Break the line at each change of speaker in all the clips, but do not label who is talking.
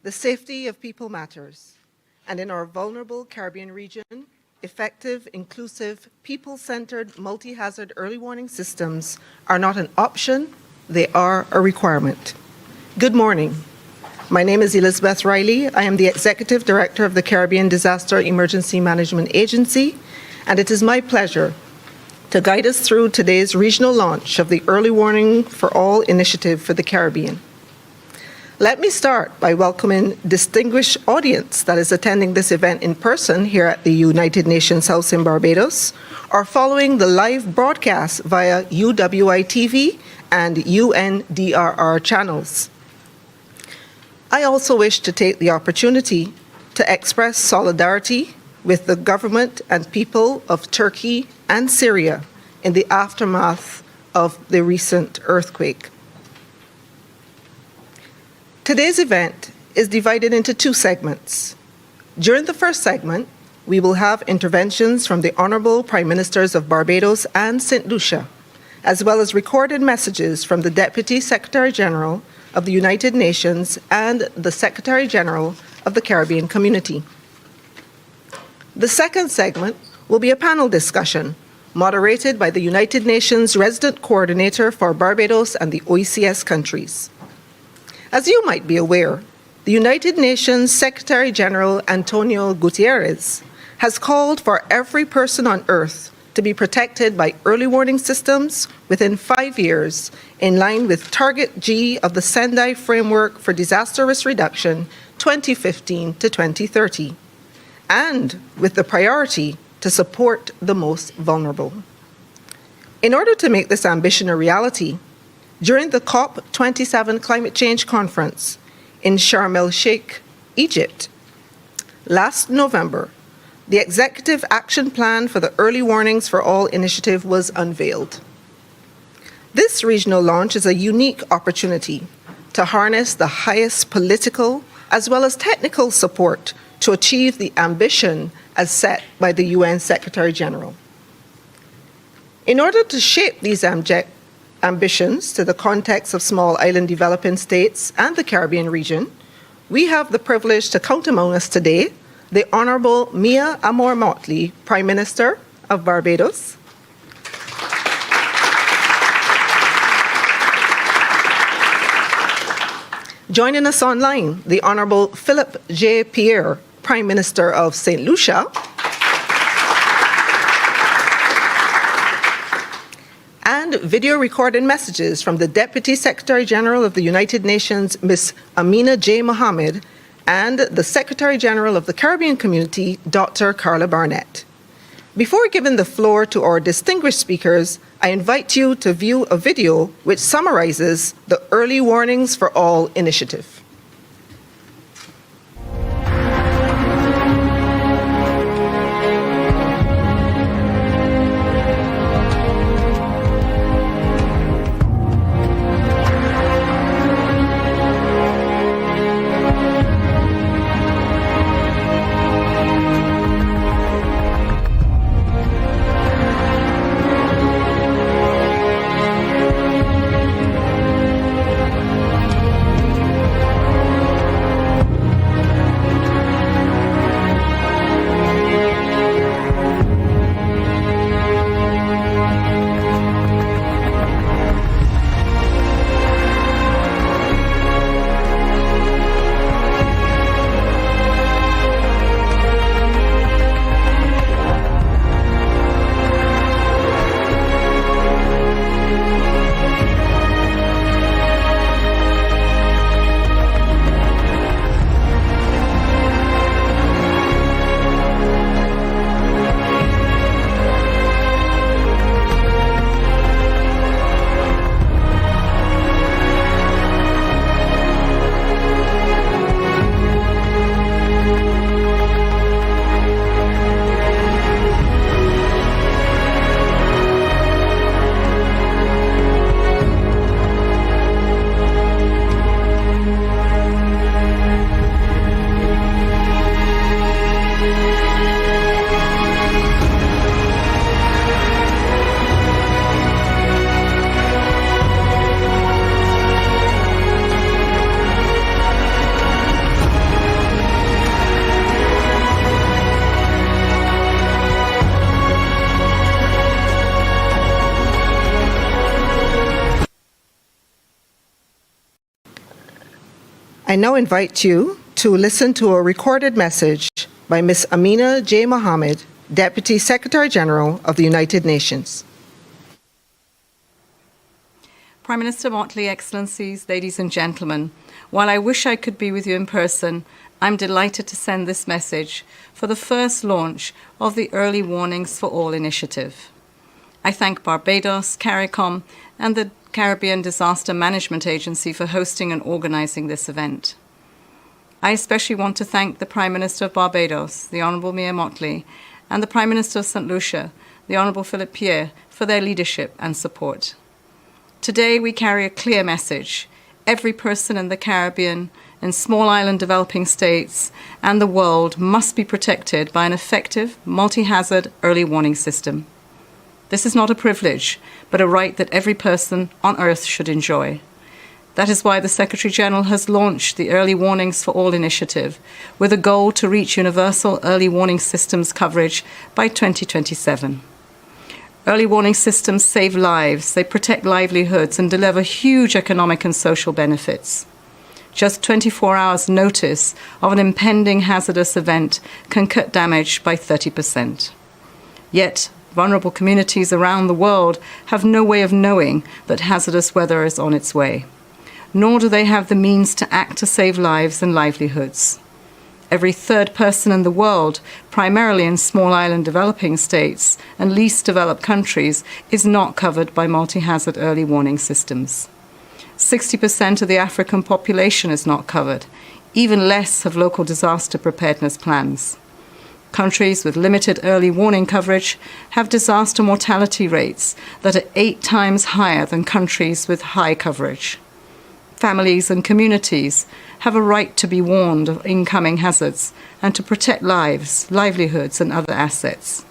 The safety of people matters, and in our vulnerable Caribbean region, effective, inclusive, people-centered, multi-hazard early warning systems are not an option, they are a requirement. Good morning. My name is Elizabeth Riley. I am the Executive Director of the Caribbean Disaster Emergency Management Agency, and it is my pleasure to guide us through today's regional launch of the Early Warning for All initiative for the Caribbean. Let me start by welcoming distinguished audience that is attending this event in person here at the United Nations House in Barbados, or following the live broadcast via UWI-TV and UNDRR channels. I also wish to take the opportunity to express solidarity with the government and people of Turkey and Syria in the aftermath of the recent earthquake. Today's event is divided into two segments. During the first segment, we will have interventions from the Honorable Prime Ministers of Barbados and St. Lucia, as well as recorded messages from the Deputy Secretary General of the United Nations and the Secretary General of the Caribbean Community. The second segment will be a panel discussion moderated by the United Nations Resident Coordinator for Barbados and the OECS countries. As you might be aware, the United Nations Secretary General Antonio Guterres has called for every person on Earth to be protected by early warning systems within 5 years, in line with Target G of the Sendai Framework for Disaster Risk Reduction 2015 to 2030, and with the priority to support the most vulnerable. In order to make this ambition a reality, during the COP27 Climate Change Conference in Sharm el-Sheikh, Egypt, last November, the Executive Action Plan for the Early Warnings for All initiative was unveiled. This regional launch is a unique opportunity to harness the highest political as well as technical support to achieve the ambition as set by the UN Secretary General. In order to shape these ambitions to the context of small island developing states and the Caribbean region, we have the privilege to count among us today the Honorable Mia Amor-Motley, Prime Minister of Barbados, joining us online, the Honorable Philip J. Pierre, Prime Minister of St. Lucia, and video recorded messages from the Deputy Secretary General of the United Nations, Ms. Amina J. Mohammed, and the Secretary General of the Caribbean Community, Dr. Carla Barnett. Before giving the floor to our distinguished speakers, I invite you to view a video which summarizes the Early Warnings for All initiative. I now invite you to listen to a recorded message by Ms. Amina J. Mohammed, Deputy Secretary General of the United Nations.
Prime Minister Motley, Excellencies, ladies and gentlemen, while I wish I could be with you in person, I'm delighted to send this message for the first launch of the Early Warnings for All initiative. I thank Barbados, CARICOM, and the Caribbean Disaster Management Agency for hosting and organizing this event. I especially want to thank the Prime Minister of Barbados, the Honourable Mia Motley, and the Prime Minister of St. Lucia, the Honourable Philip Pierre, for their leadership and support. Today we carry a clear message. Every person in the Caribbean, in small island developing states, and the world must be protected by an effective, multi-hazard early warning system. This is not a privilege, but a right that every person on Earth should enjoy. That is why the Secretary-General has launched the Early Warnings for All initiative, with a goal to reach universal early warning systems coverage by 2027. Early warning systems save lives, they protect livelihoods, and deliver huge economic and social benefits. Just 24 hours notice of an impending hazardous event can cut damage by 30%. Yet, vulnerable communities around the world have no way of knowing that hazardous weather is on its way, nor do they have the means to act to save lives and livelihoods. Every third person in the world, primarily in small island developing states and least developed countries, is not covered by multi-hazard early warning systems. 60% of the African population is not covered. Even less have local disaster preparedness plans. Countries with limited early warning coverage have disaster mortality rates that are 8 times higher than countries with high coverage. Families and communities have a right to be warned of incoming hazards and to protect lives, livelihoods, and other assets.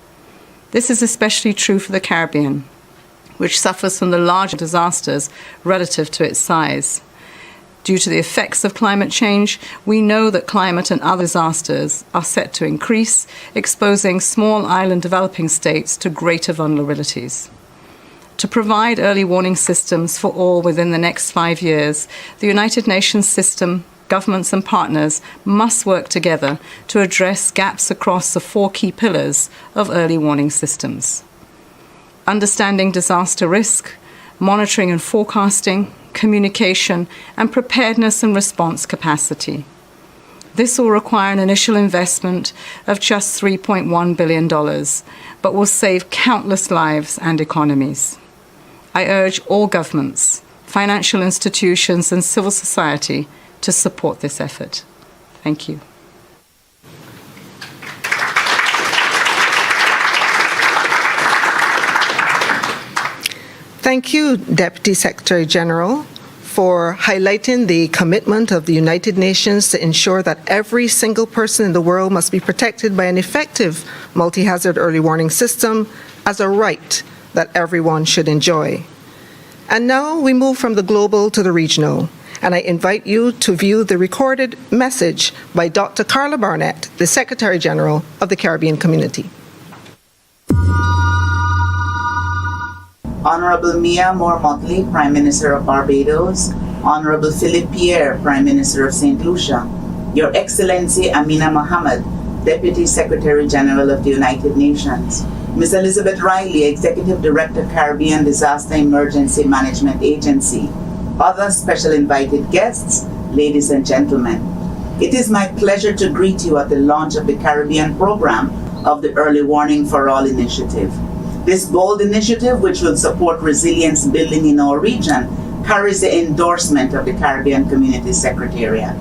This is especially true for the Caribbean, which suffers from the larger disasters relative to its size. Due to the effects of climate change, we know that climate and other disasters are set to increase, exposing small island developing states to greater vulnerabilities. To provide early warning systems for all within the next 5 years, the United Nations system, governments and partners must work together to address gaps across the 4 key pillars of early warning systems: understanding disaster risk, monitoring and forecasting, communication, and preparedness and response capacity. This will require an initial investment of just $3.1 billion, but will save countless lives and economies. I urge all governments, financial institutions, and civil society to support this effort. Thank you.
Thank you, Deputy Secretary General, for highlighting the commitment of the United Nations to ensure that every single person in the world must be protected by an effective multi-hazard early warning system as a right that everyone should enjoy. And now we move from the global to the regional, and I invite you to view the recorded message by Dr. Carla Barnett, the Secretary General of the Caribbean Community.
Honorable Mia Motley, Prime Minister of Barbados, Honorable Philip Pierre, Prime Minister of St. Lucia, Your Excellency Amina Mohammed, Deputy Secretary General of the United Nations, Ms. Elizabeth Riley, Executive Director, Caribbean Disaster Emergency Management Agency, other special invited guests, ladies and gentlemen. It is my pleasure to greet you at the launch of the Caribbean program of the Early Warning for All initiative. This bold initiative, which will support resilience building in our region, carries the endorsement of the Caribbean Community Secretariat.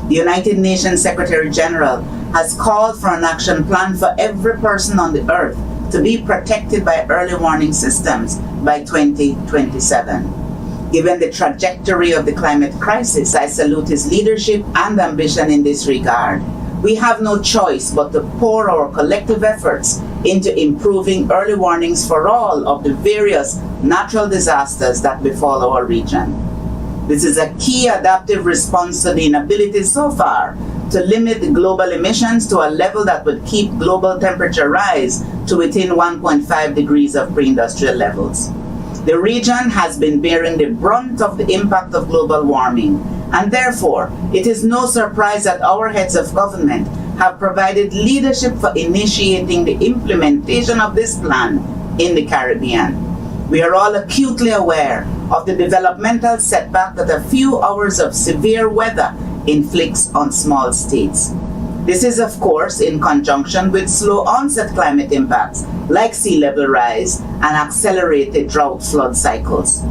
The United Nations Secretary General has called for an action plan for every person on the earth to be protected by early warning systems by 2027. Given the trajectory of the climate crisis, I salute his leadership and ambition in this regard. We have no choice but to pour our collective efforts into improving early warnings for all of the various natural disasters that befall our region. This is a key adaptive response to the inability so far to limit the global emissions to a level that would keep global temperature rise to within 1.5 degrees of pre-industrial levels. The region has been bearing the brunt of the impact of global warming, And therefore, it is no surprise that our heads of government have provided leadership for initiating the implementation of this plan in the Caribbean. We are all acutely aware of the developmental setback that a few hours of severe weather inflicts on small states. This is, of course, in conjunction with slow onset climate impacts like sea level rise and accelerated drought flood cycles.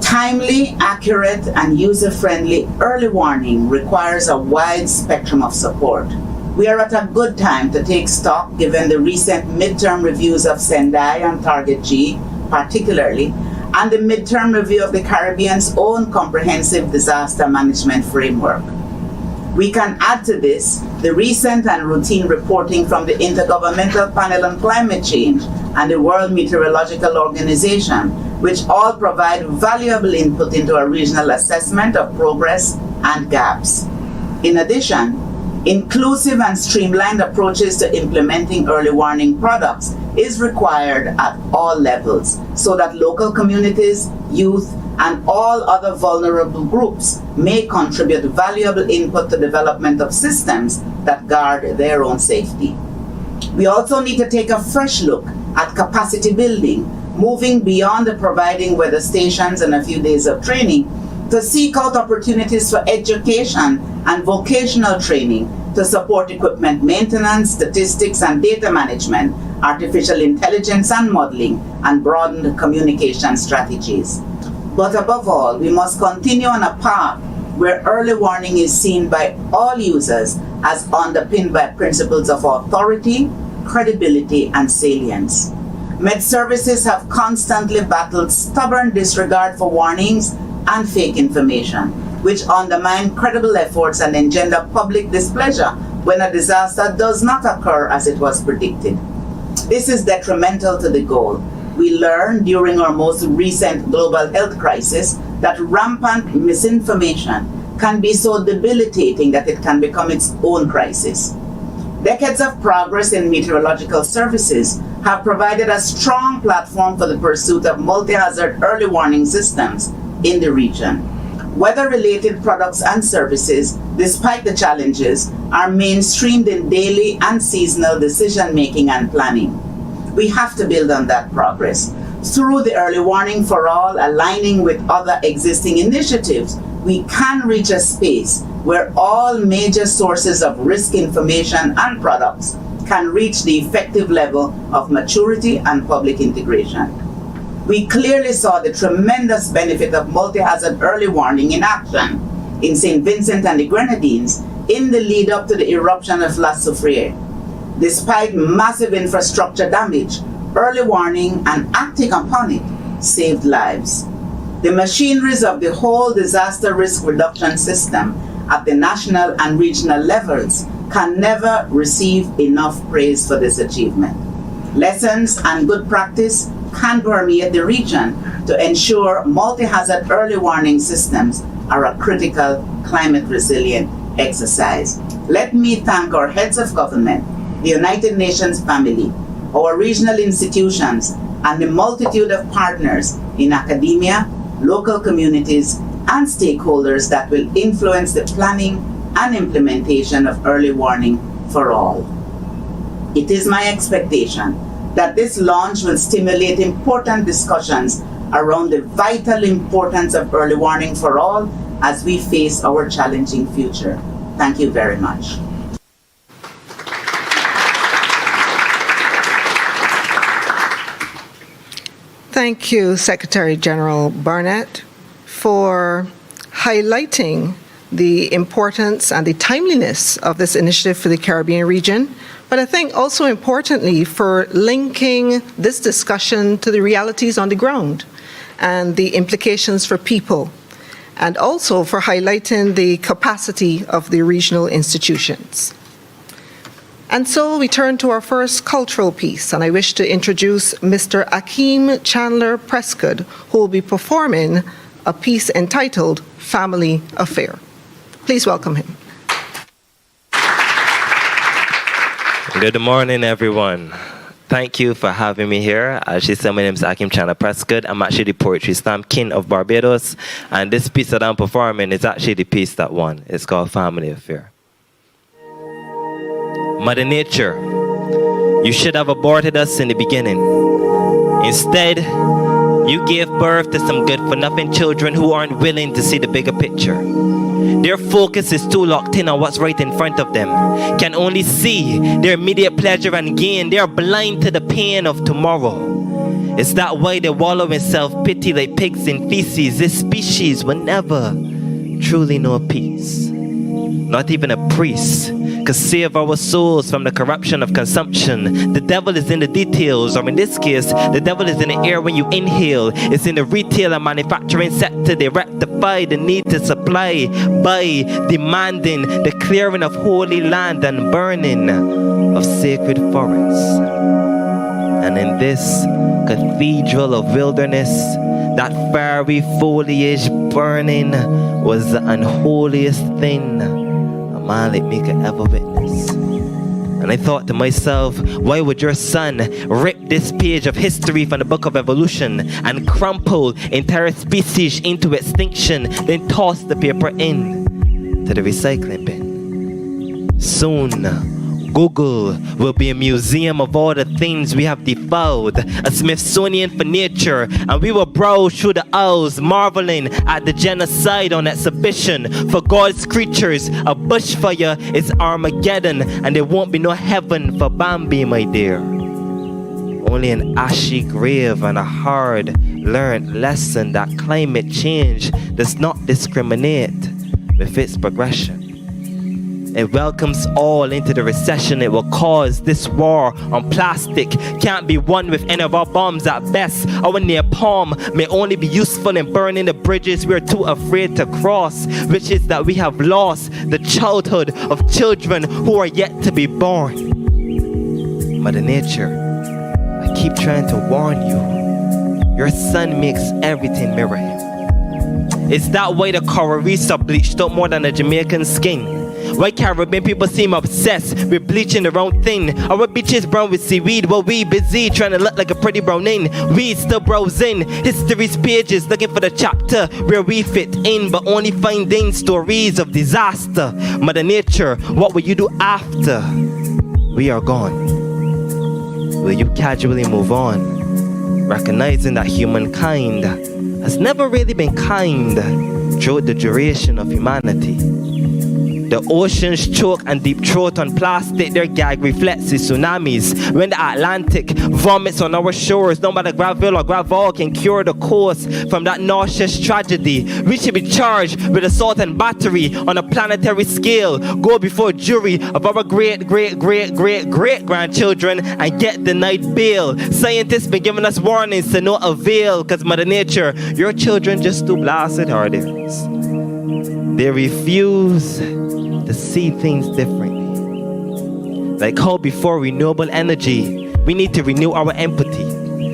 Timely, accurate, and user-friendly early warning requires a wide spectrum of support. We are at a good time to take stock given the recent midterm reviews of Sendai and Target G, particularly, and the midterm review of the Caribbean's own comprehensive disaster management framework. We can add to this the recent and routine reporting from the Intergovernmental Panel on Climate Change and the World Meteorological Organization, which all provide valuable input into a regional assessment of progress and gaps. In addition, inclusive and streamlined approaches to implementing early warning products is required at all levels so that local communities, youth, and all other vulnerable groups may contribute valuable input to development of systems that guard their own safety. We also need to take a fresh look at capacity building, moving beyond the providing weather stations and a few days of training to seek out opportunities for education and vocational training to support equipment maintenance, statistics and data management, artificial intelligence and modeling, and broadened communication strategies. But above all, we must continue on a path where early warning is seen by all users as underpinned by principles of authority, credibility, and salience. Med services have constantly battled stubborn disregard for warnings and fake information, which undermine credible efforts and engender public displeasure when a disaster does not occur as it was predicted. This is detrimental to the goal. We learned during our most recent global health crisis that rampant misinformation can be so debilitating that it can become its own crisis. Decades of progress in meteorological services have provided a strong platform for the pursuit of multi-hazard early warning systems in the region. Weather-related products and services, despite the challenges, are mainstreamed in daily and seasonal decision-making and planning. We have to build on that progress. Through the early warning for all, aligning with other existing initiatives, we can reach a space where all major sources of risk information and products can reach the effective level of maturity and public integration. We clearly saw the tremendous benefit of multi-hazard early warning in action in St. Vincent and the Grenadines in the lead up to the eruption of La Soufriere. Despite massive infrastructure damage, early warning and acting upon it saved lives. The machineries of the whole disaster risk reduction system at the national and regional levels can never receive enough praise for this achievement. Lessons and good practice can permeate the region to ensure multi-hazard early warning systems are a critical climate resilient exercise. Let me thank our heads of government, the United Nations family, our regional institutions, and the multitude of partners in academia, local communities, and stakeholders that will influence the planning and implementation of early warning for all. It is my expectation that this launch will stimulate important discussions around the vital importance of early warning for all as we face our challenging future. Thank you very much.
Thank you, Secretary General Barnett, for highlighting the importance and the timeliness of this initiative for the Caribbean region, but I think also importantly for linking this discussion to the realities on the ground and the implications for people, and also for highlighting the capacity of the regional institutions. And so we turn to our first cultural piece, and I wish to introduce Mr. Akeem Chandler Prescott, who will be performing a piece entitled Family Affair. Please welcome him.
Good morning, everyone. Thank you for having me here. As she said, my name is Akim Chana Prescott. I'm actually the Poetry Slam King of Barbados. And this piece that I'm performing is actually the piece that won. It's called Family Affair. Mother Nature, you should have aborted us in the beginning. Instead, you gave birth to some good-for-nothing children who aren't willing to see the bigger picture. Their focus is too locked in on what's right in front of them, can only see their immediate pleasure and gain. They are blind to the pain of tomorrow. Is that why they wallow in self-pity like pigs in feces? This species will never truly know peace. Not even a priest could save our souls from the corruption of consumption. The devil is in the details, or in this case, the devil is in the air when you inhale. It's in the retail and manufacturing sector. They rectify the need to supply by demanding the clearing of holy land and burning of sacred forests. And in this cathedral of wilderness, that fiery foliage burning was the unholiest thing a man like me could ever witness. And I thought to myself, why would your son rip this page of history from the book of evolution and crumple entire species into extinction, then toss the paper in to the recycling bin? Soon, Google will be a museum of all the things we have defiled, a Smithsonian for nature, and we will browse through the aisles, marveling at the genocide on exhibition. For God's creatures, a bushfire is Armageddon, and there won't be no heaven for Bambi, my dear. Only an ashy grave and a hard-learned lesson that climate change does not discriminate with its progression. It welcomes all into the recession it will cause. This war on plastic can't be won with any of our bombs at best. Our napalm may only be useful in burning the bridges we're too afraid to cross, which is that we have lost the childhood of children who are yet to be born. Mother Nature, I keep trying to warn you. Your son makes everything mirror him. Is that why the coral reefs are bleached out more than the Jamaican skin? Why Caribbean people seem obsessed with bleaching their own thing? Our beaches brown with seaweed, while we busy trying to look like a pretty browning. We still browsing history's pages, looking for the chapter where we fit in, but only finding stories of disaster. Mother Nature, what will you do after we are gone? Will you casually move on, recognizing that humankind has never really been kind throughout the duration of humanity? The oceans choke and deep throat on plastic, their gag reflexes tsunamis. When the Atlantic vomits on our shores, no matter gravel or gravel can cure the coast from that nauseous tragedy. We should be charged with assault and battery on a planetary scale, go before jury of our great-great-great-great-great-grandchildren and get denied bail. Scientists been giving us warnings to no avail, cause Mother Nature, your children just too blasted hardens. They refuse to see things differently. Like how before renewable energy, we need to renew our empathy.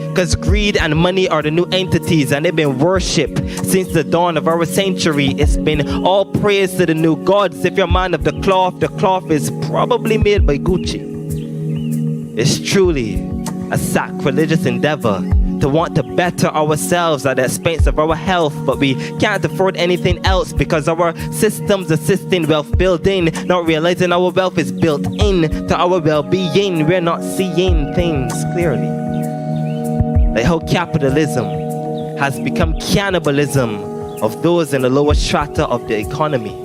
Because greed and money are the new entities, and they've been worshipped since the dawn of our century. It's been all praise to the new gods. If you're a man of the cloth is probably made by Gucci. It's truly a sacrilegious endeavor to want to better ourselves at the expense of our health, but we can't afford anything else because our systems assisting wealth building, not realizing our wealth is built in to our well-being. We're not seeing things clearly. Like how capitalism has become cannibalism of those in the lower strata of the economy.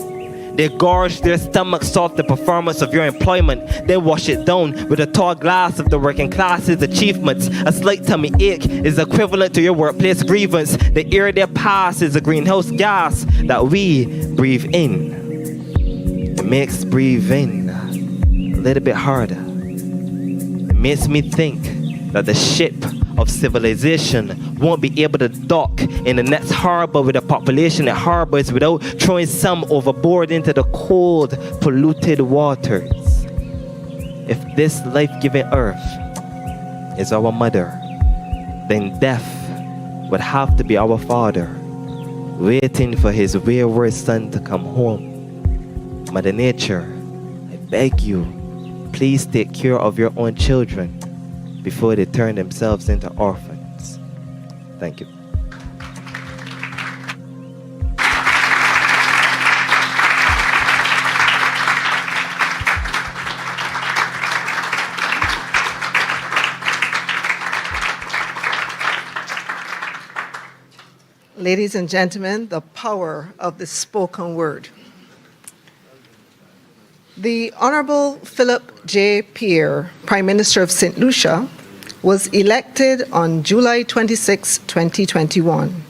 They gorge their stomachs off the performance of your employment, then wash it down with a tall glass of the working class's achievements. A slight tummy ache is equivalent to your workplace grievance. The air they pass is a greenhouse gas that we breathe in. It makes breathing a little bit harder. It makes me think that the ship of civilization won't be able to dock in the next harbor with a population that harbors without throwing some overboard into the cold, polluted waters. If this life-giving earth is our mother, then death would have to be our father, waiting for his wayward son to come home. Mother Nature, I beg you, please take care of your own children, before they turn themselves into orphans. Thank you.
Ladies and gentlemen, the power of the spoken word. The Honorable Philip J. Pierre, Prime Minister of St. Lucia, was elected on July 26, 2021.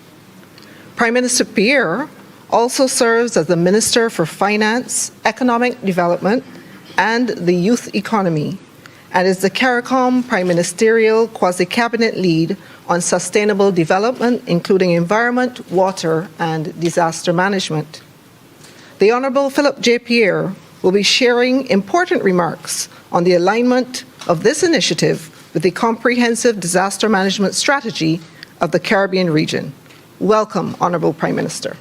Prime Minister Pierre also serves as the Minister for Finance, Economic Development, and the Youth Economy, and is the CARICOM Prime Ministerial Quasi-Cabinet Lead on Sustainable Development, including environment, water, and disaster management. The Honorable Philip J. Pierre will be sharing important remarks on the alignment of this initiative with the comprehensive disaster management strategy of the Caribbean region. Welcome, Honorable Prime Minister.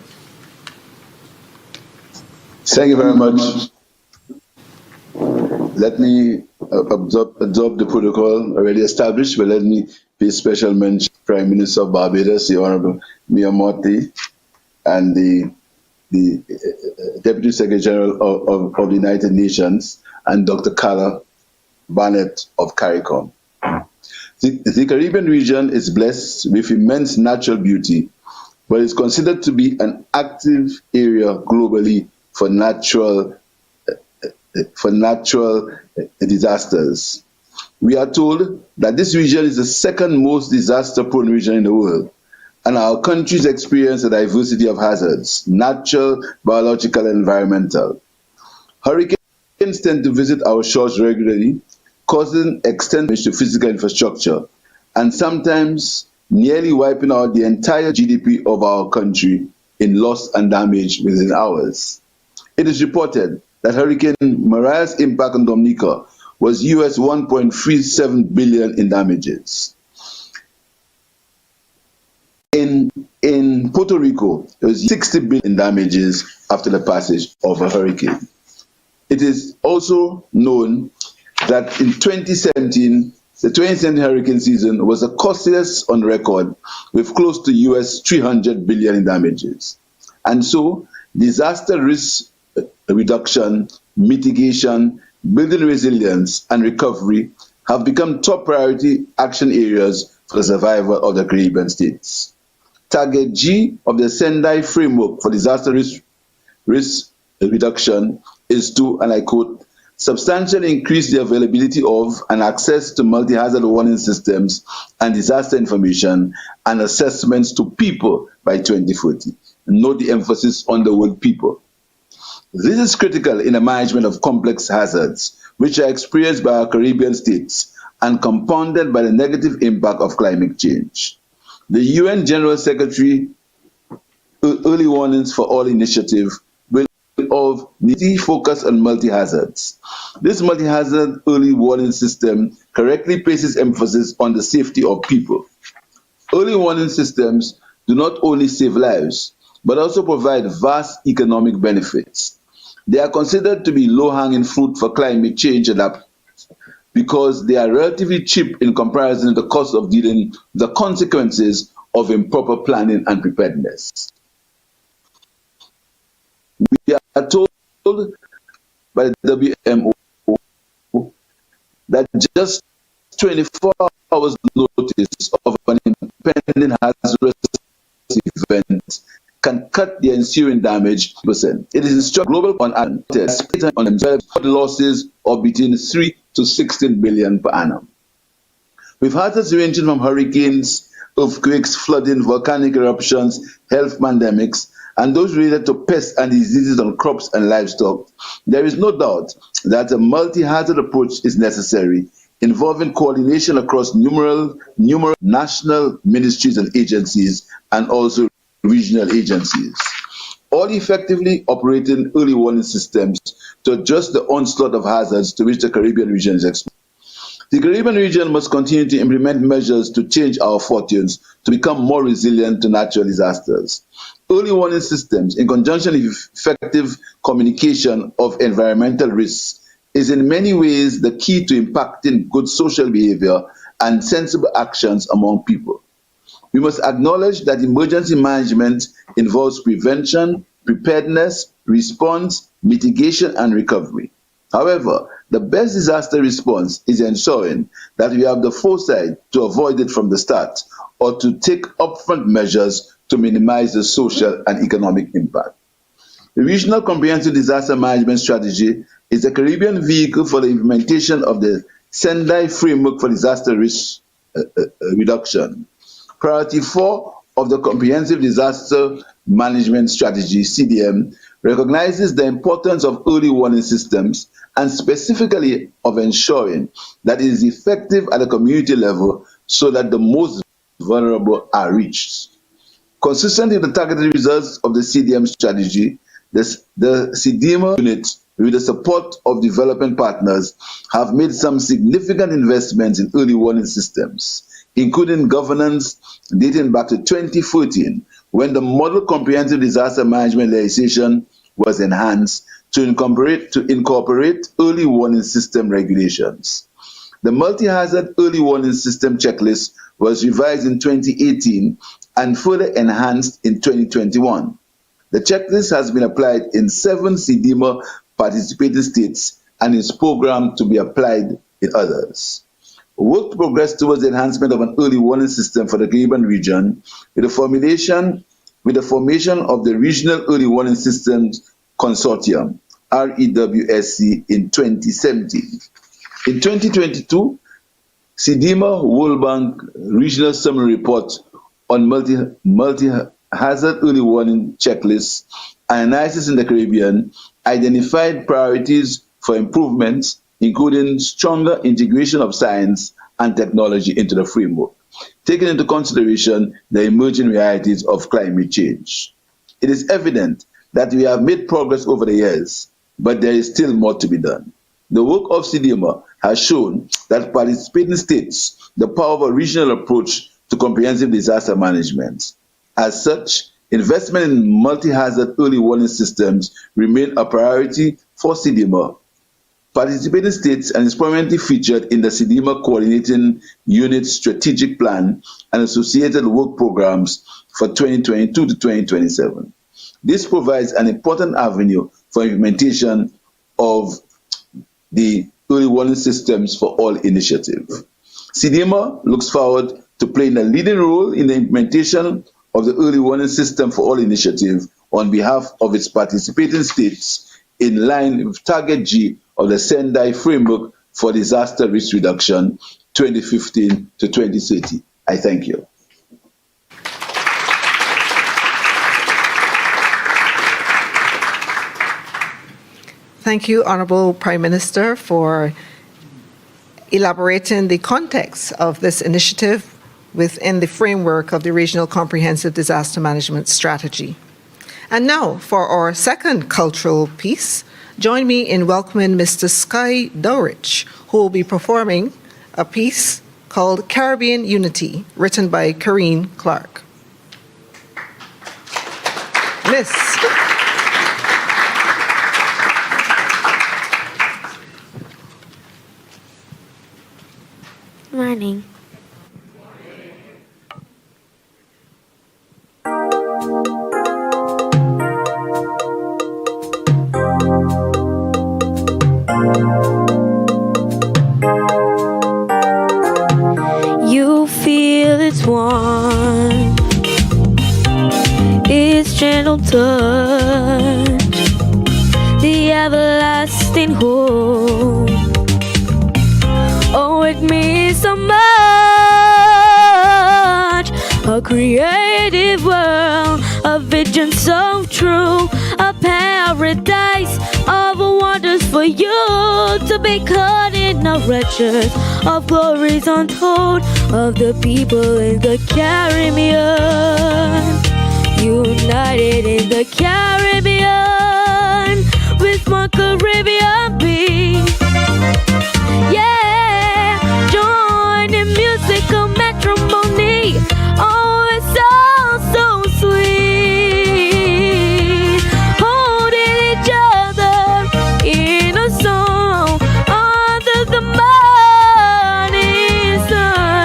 Thank you very much. Let me absorb the protocol already established, but let me pay special mention to Prime Minister of Barbados, the Honorable Mia Motley, and the Deputy Secretary General of the United Nations, and Dr. Carla Barnett of CARICOM. The Caribbean region is blessed with immense natural beauty, but is considered to be an active area globally for natural disasters. We are told that this region is the second most disaster-prone region in the world, and our countries experience a diversity of hazards, natural, biological, and environmental. Hurricanes tend to visit our shores regularly, causing extensive damage to physical infrastructure, and sometimes nearly wiping out the entire GDP of our country in loss and damage within hours. It is reported that Hurricane Maria's impact on Dominica was US $1.37 billion in damages. In Puerto Rico, there was 60 billion in damages after the passage of a hurricane. It is also known that in 2017, the 2017 hurricane season was the costliest on record, with close to US $300 billion in damages. And so, disaster risk reduction, mitigation, building resilience, and recovery have become top priority action areas for the survival of the Caribbean states. Target G of the Sendai Framework for Disaster Risk Reduction is to, and I quote, substantially increase the availability of and access to multi-hazard warning systems and disaster information and assessments to people by 2040. Note the emphasis on the word people. This is critical in the management of complex hazards, which are experienced by our Caribbean states and compounded by the negative impact of climate change. The UN General Secretary Early Warnings for All initiative will focus on multi-hazards. This multi-hazard early warning system correctly places emphasis on the safety of people. Early warning systems do not only save lives, but also provide vast economic benefits. They are considered to be low-hanging fruit for climate change adaptation because they are relatively cheap in comparison to the cost of dealing with the consequences of improper planning and preparedness. We are told by the WMO that just 24 hours notice of an impending hazardous event can cut the ensuing damage %. It is instructed global on losses of between 3 to 16 billion per annum. With hazards ranging from hurricanes, earthquakes, flooding, volcanic eruptions, health pandemics, and those related to pests and diseases on crops and livestock, there is no doubt that a multi-hazard approach is necessary, involving coordination across numerous national ministries and agencies, and also regional agencies, all effectively operating early warning systems to adjust the onslaught of hazards to which the Caribbean region is exposed. The Caribbean region must continue to implement measures to change our fortunes to become more resilient to natural disasters. Early warning systems, in conjunction with effective communication of environmental risks, is in many ways the key to impacting good social behavior and sensible actions among people. We must acknowledge that emergency management involves prevention, preparedness, response, mitigation, and recovery. However, the best disaster response is ensuring that we have the foresight to avoid it from the start or to take upfront measures to minimize the social and economic impact. The Regional Comprehensive Disaster Management Strategy is a Caribbean vehicle for the implementation of the Sendai Framework for Disaster Risk Reduction. Priority 4 of the Comprehensive Disaster Management Strategy, CDM, recognizes the importance of early warning systems and specifically of ensuring that it is effective at a community level so that the most vulnerable are reached. Consistent with the targeted results of the CDM strategy, the CDM unit, with the support of development partners, have made some significant investments in early warning systems, including governance dating back to 2014, when the Model Comprehensive Disaster Management legislation was enhanced to incorporate early warning system regulations. The Multi-Hazard Early Warning System Checklist was revised in 2018 and further enhanced in 2021. The checklist has been applied in 7 CDMA participating states and is programmed to be applied in others. Work to progress towards the enhancement of an early warning system for the Caribbean region with the formation of the Regional Early Warning Systems Consortium, REWSC, in 2017. In 2022, CDMA World Bank Regional Summary Report on Multi-Hazard Early Warning Checklists and Analysis in the Caribbean identified priorities for improvements, including stronger integration of science and technology into the framework, taking into consideration the emerging realities of climate change. It is evident that we have made progress over the years, but there is still more to be done. The work of CDMA has shown that participating states the power of a regional approach to comprehensive disaster management. As such, investment in multi-hazard early warning systems remain a priority for CDMA. Participating states and is prominently featured in the CDMA Coordinating Unit Strategic Plan and associated work programs for 2022 to 2027. This provides an important avenue for implementation of the early warning systems for all initiative. CDMA looks forward to playing a leading role in the implementation of the early warning system for all initiative on behalf of its participating states in line with Target G of the Sendai Framework for Disaster Risk Reduction 2015 to 2030. I thank you.
Thank you, Honorable Prime Minister, for elaborating the context of this initiative within the framework of the Regional Comprehensive Disaster Management Strategy. And now, for our second cultural piece, join me in welcoming Mr. Sky Dowrich, who will be performing a piece called Caribbean Unity, written by Karine Clark. Miss.
Morning. You feel its warmth, its gentle touch, the everlasting hope. Oh, it means so much. A creative world, a vision so true, a paradise of wonders for you to be caught in the riches of glories untold of the people in the Caribbean, united in the Caribbean with one Caribbean beat. Yeah, join in musical matrimony. Oh, it's so sweet. Holding each other in a song under the morning sun.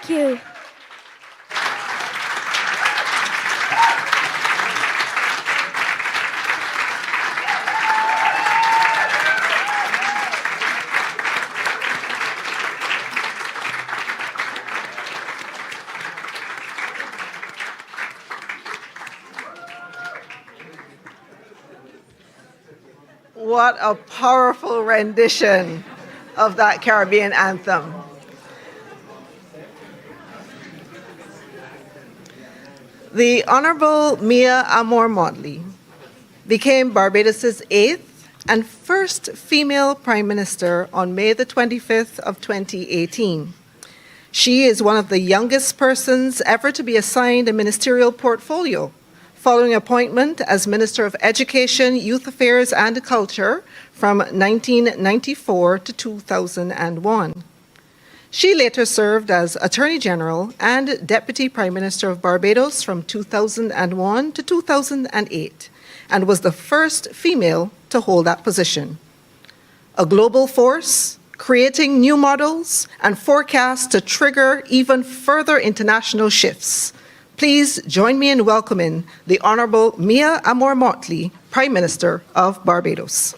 Thank you.
What a powerful rendition of that Caribbean anthem. The Honorable Mia Amor Motley became Barbados' 8th and first female Prime Minister on May the 25th of 2018. She is one of the youngest persons ever to be assigned a ministerial portfolio, following appointment as Minister of Education, Youth Affairs and Culture from 1994 to 2001. She later served as Attorney General and Deputy Prime Minister of Barbados from 2001 to 2008 and was the first female to hold that position. A global force, creating new models and forecasts to trigger even further international shifts. Please join me in welcoming the Honorable Mia Amor Motley, Prime Minister of Barbados.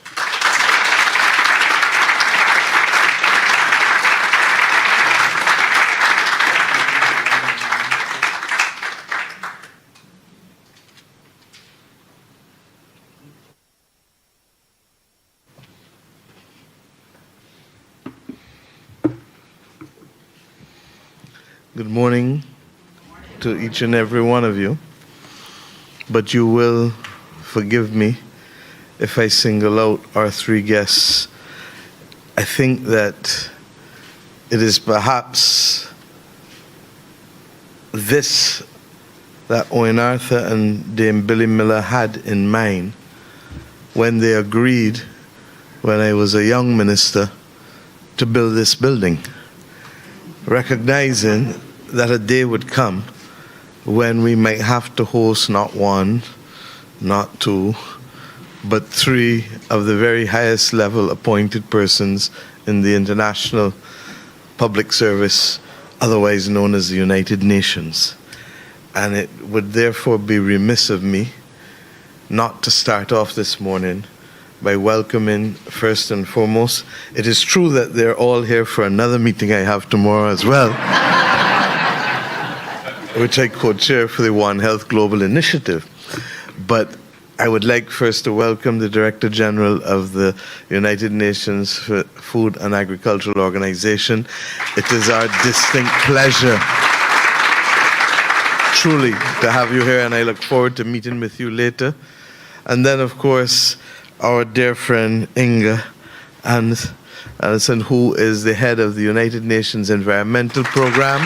Good morning to each and every one of you, but you will forgive me if I single out our 3 guests. I think that it is perhaps this that Owen Arthur and Dame Billy Miller had in mind when they agreed, when I was a young minister, to build this building, recognizing that a day would come when we might have to host not 1, not 2, but 3 of the very highest level appointed persons in the international public service, otherwise known as the United Nations. And it would therefore be remiss of me not to start off this morning by welcoming, first and foremost, it is true that they're all here for another meeting I have tomorrow as well, which I co-chair for the One Health Global Initiative. But I would like first to welcome the Director General of the United Nations Food and Agricultural Organization. It is our distinct pleasure, truly, to have you here, and I look forward to meeting with you later. And then, of course, our dear friend Inga Anderson, who is the head of the United Nations Environmental Program,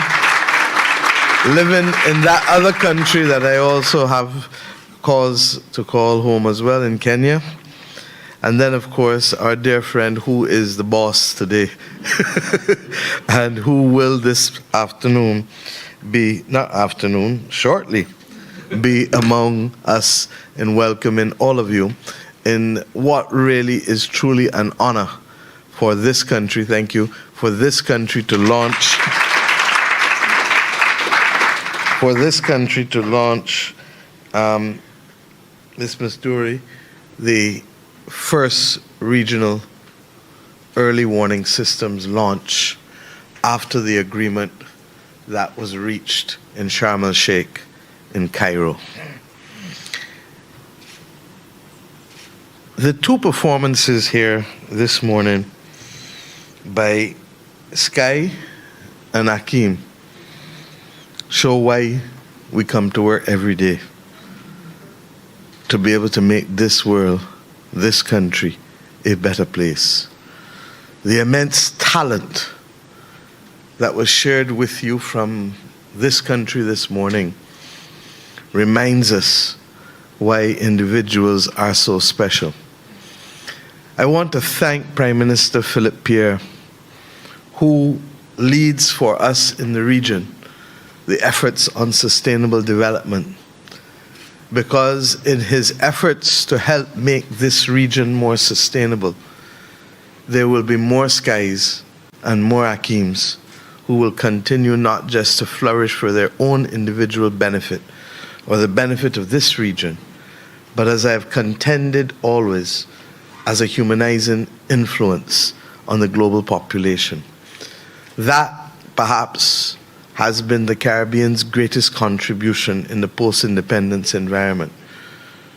living in that other country that I also have cause to call home as well, in Kenya. And then, of course, our dear friend who is the boss today and who will this afternoon be, not afternoon, shortly, be among us in welcoming all of you in what really is truly an honor for this country, thank you, for this country to launch, Ms. Masturi, the first regional early warning systems launch after the agreement that was reached in Sharm el-Sheikh in Cairo. The 2 performances here this morning by Sky and Akeem show why we come to work every day, to be able to make this world, this country, a better place. The immense talent that was shared with you from this country this morning reminds us why individuals are so special. I want to thank Prime Minister Philip Pierre, who leads for us in the region the efforts on sustainable development, because in his efforts to help make this region more sustainable, there will be more skies and more Akeems who will continue not just to flourish for their own individual benefit or the benefit of this region, but as I have contended always, as a humanizing influence on the global population. That, perhaps, has been the Caribbean's greatest contribution in the post-independence environment,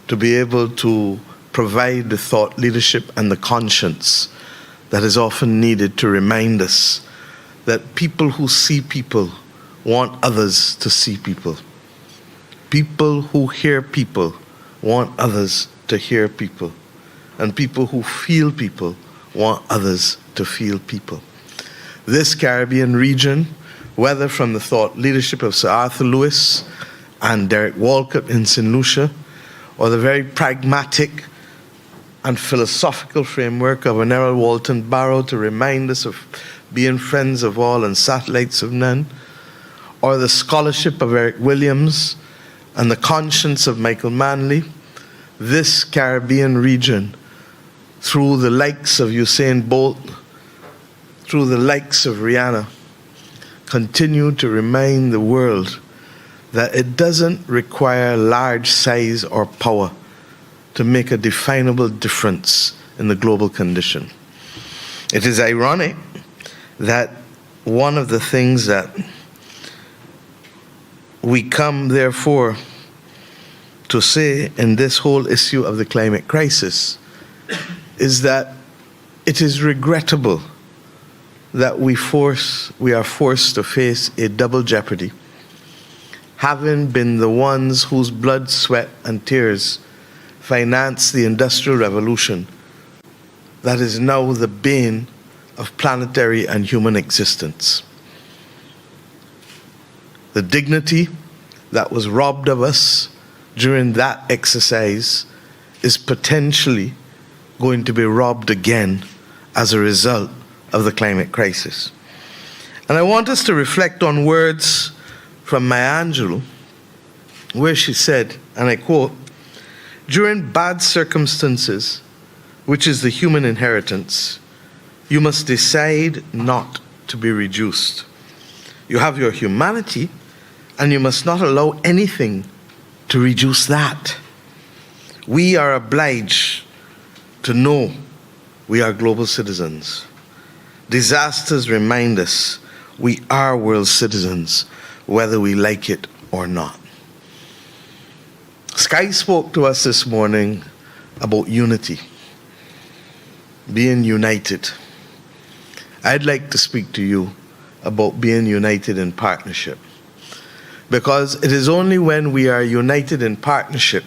to be able to provide the thought leadership and the conscience that is often needed to remind us that people who see people want others to see people. People who hear people want others to hear people. And people who feel people want others to feel people. This Caribbean region, whether from the thought leadership of Sir Arthur Lewis and Derek Walcott in St. Lucia, or the very pragmatic and philosophical framework of an Errol Walton Barrow to remind us of being friends of all and satellites of none, or the scholarship of Eric Williams and the conscience of Michael Manley, this Caribbean region, through the likes of Usain Bolt, through the likes of Rihanna, continue to remind the world that it doesn't require large size or power to make a definable difference in the global condition. It is ironic that one of the things that we come, therefore, to say in this whole issue of the climate crisis is that it is regrettable that we are forced to face a double jeopardy, having been the ones whose blood, sweat, and tears financed the Industrial Revolution that is now the bane of planetary and human existence. The dignity that was robbed of us during that exercise is potentially going to be robbed again as a result of the climate crisis. And I want us to reflect on words from Maya Angelou, where she said, and I quote, "During bad circumstances, which is the human inheritance, you must decide not to be reduced. You have your humanity, and you must not allow anything to reduce that. We are obliged to know we are global citizens. Disasters remind us we are world citizens, whether we like it or not." Sky spoke to us this morning about unity, being united. I'd like to speak to you about being united in partnership, because it is only when we are united in partnership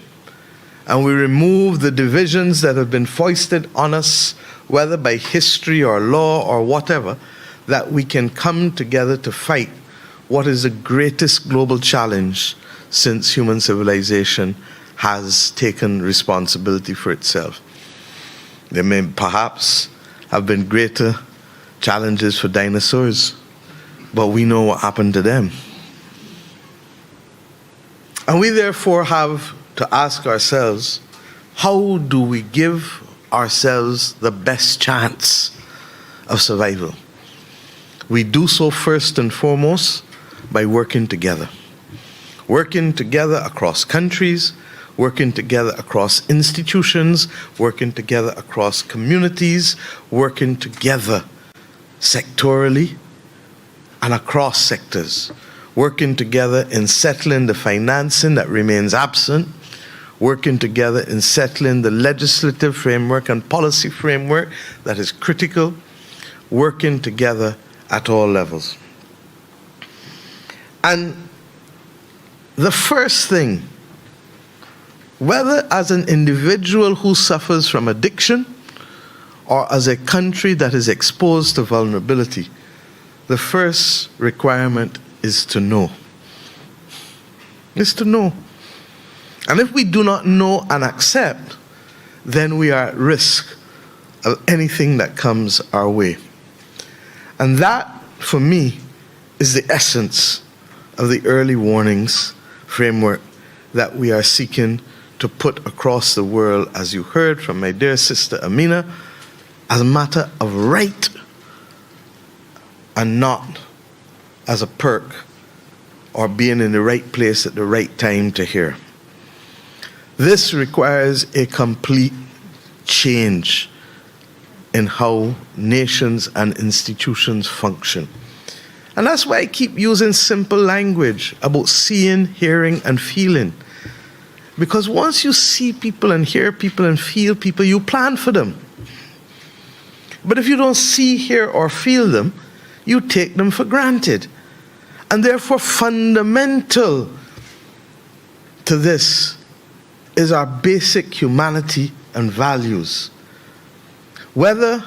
and we remove the divisions that have been foisted on us, whether by history or law or whatever, that we can come together to fight what is the greatest global challenge since human civilization has taken responsibility for itself. There may perhaps have been greater challenges for dinosaurs, but we know what happened to them. And we therefore have to ask ourselves, how do we give ourselves the best chance of survival? We do so first and foremost by working together. Working together across countries, working together across institutions, working together across communities, working together sectorally and across sectors, working together in settling the financing that remains absent, working together in settling the legislative framework and policy framework that is critical, working together at all levels. And the first thing, whether as an individual who suffers from addiction or as a country that is exposed to vulnerability, the first requirement is to know. Is to know. And if we do not know and accept, then we are at risk of anything that comes our way. And that, for me, is the essence of the early warnings framework that we are seeking to put across the world, as you heard from my dear sister Amina, as a matter of right and not as a perk or being in the right place at the right time to hear. This requires a complete change in how nations and institutions function. And that's why I keep using simple language about seeing, hearing, and feeling. Because once you see people and hear people and feel people, you plan for them. But if you don't see, hear, or feel them, you take them for granted. And therefore, fundamental to this is our basic humanity and values. Whether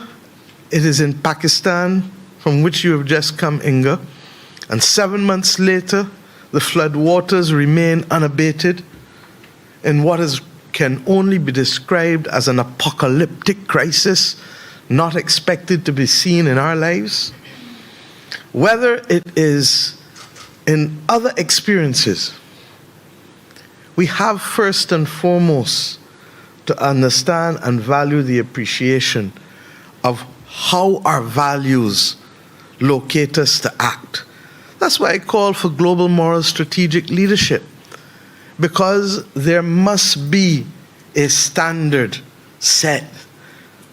it is in Pakistan, from which you have just come, Inga, and 7 months later, the flood waters remain unabated in what can only be described as an apocalyptic crisis, not expected to be seen in our lives. Whether it is in other experiences, we have first and foremost to understand and value the appreciation of how our values locate us to act. That's why I call for global moral strategic leadership, because there must be a standard set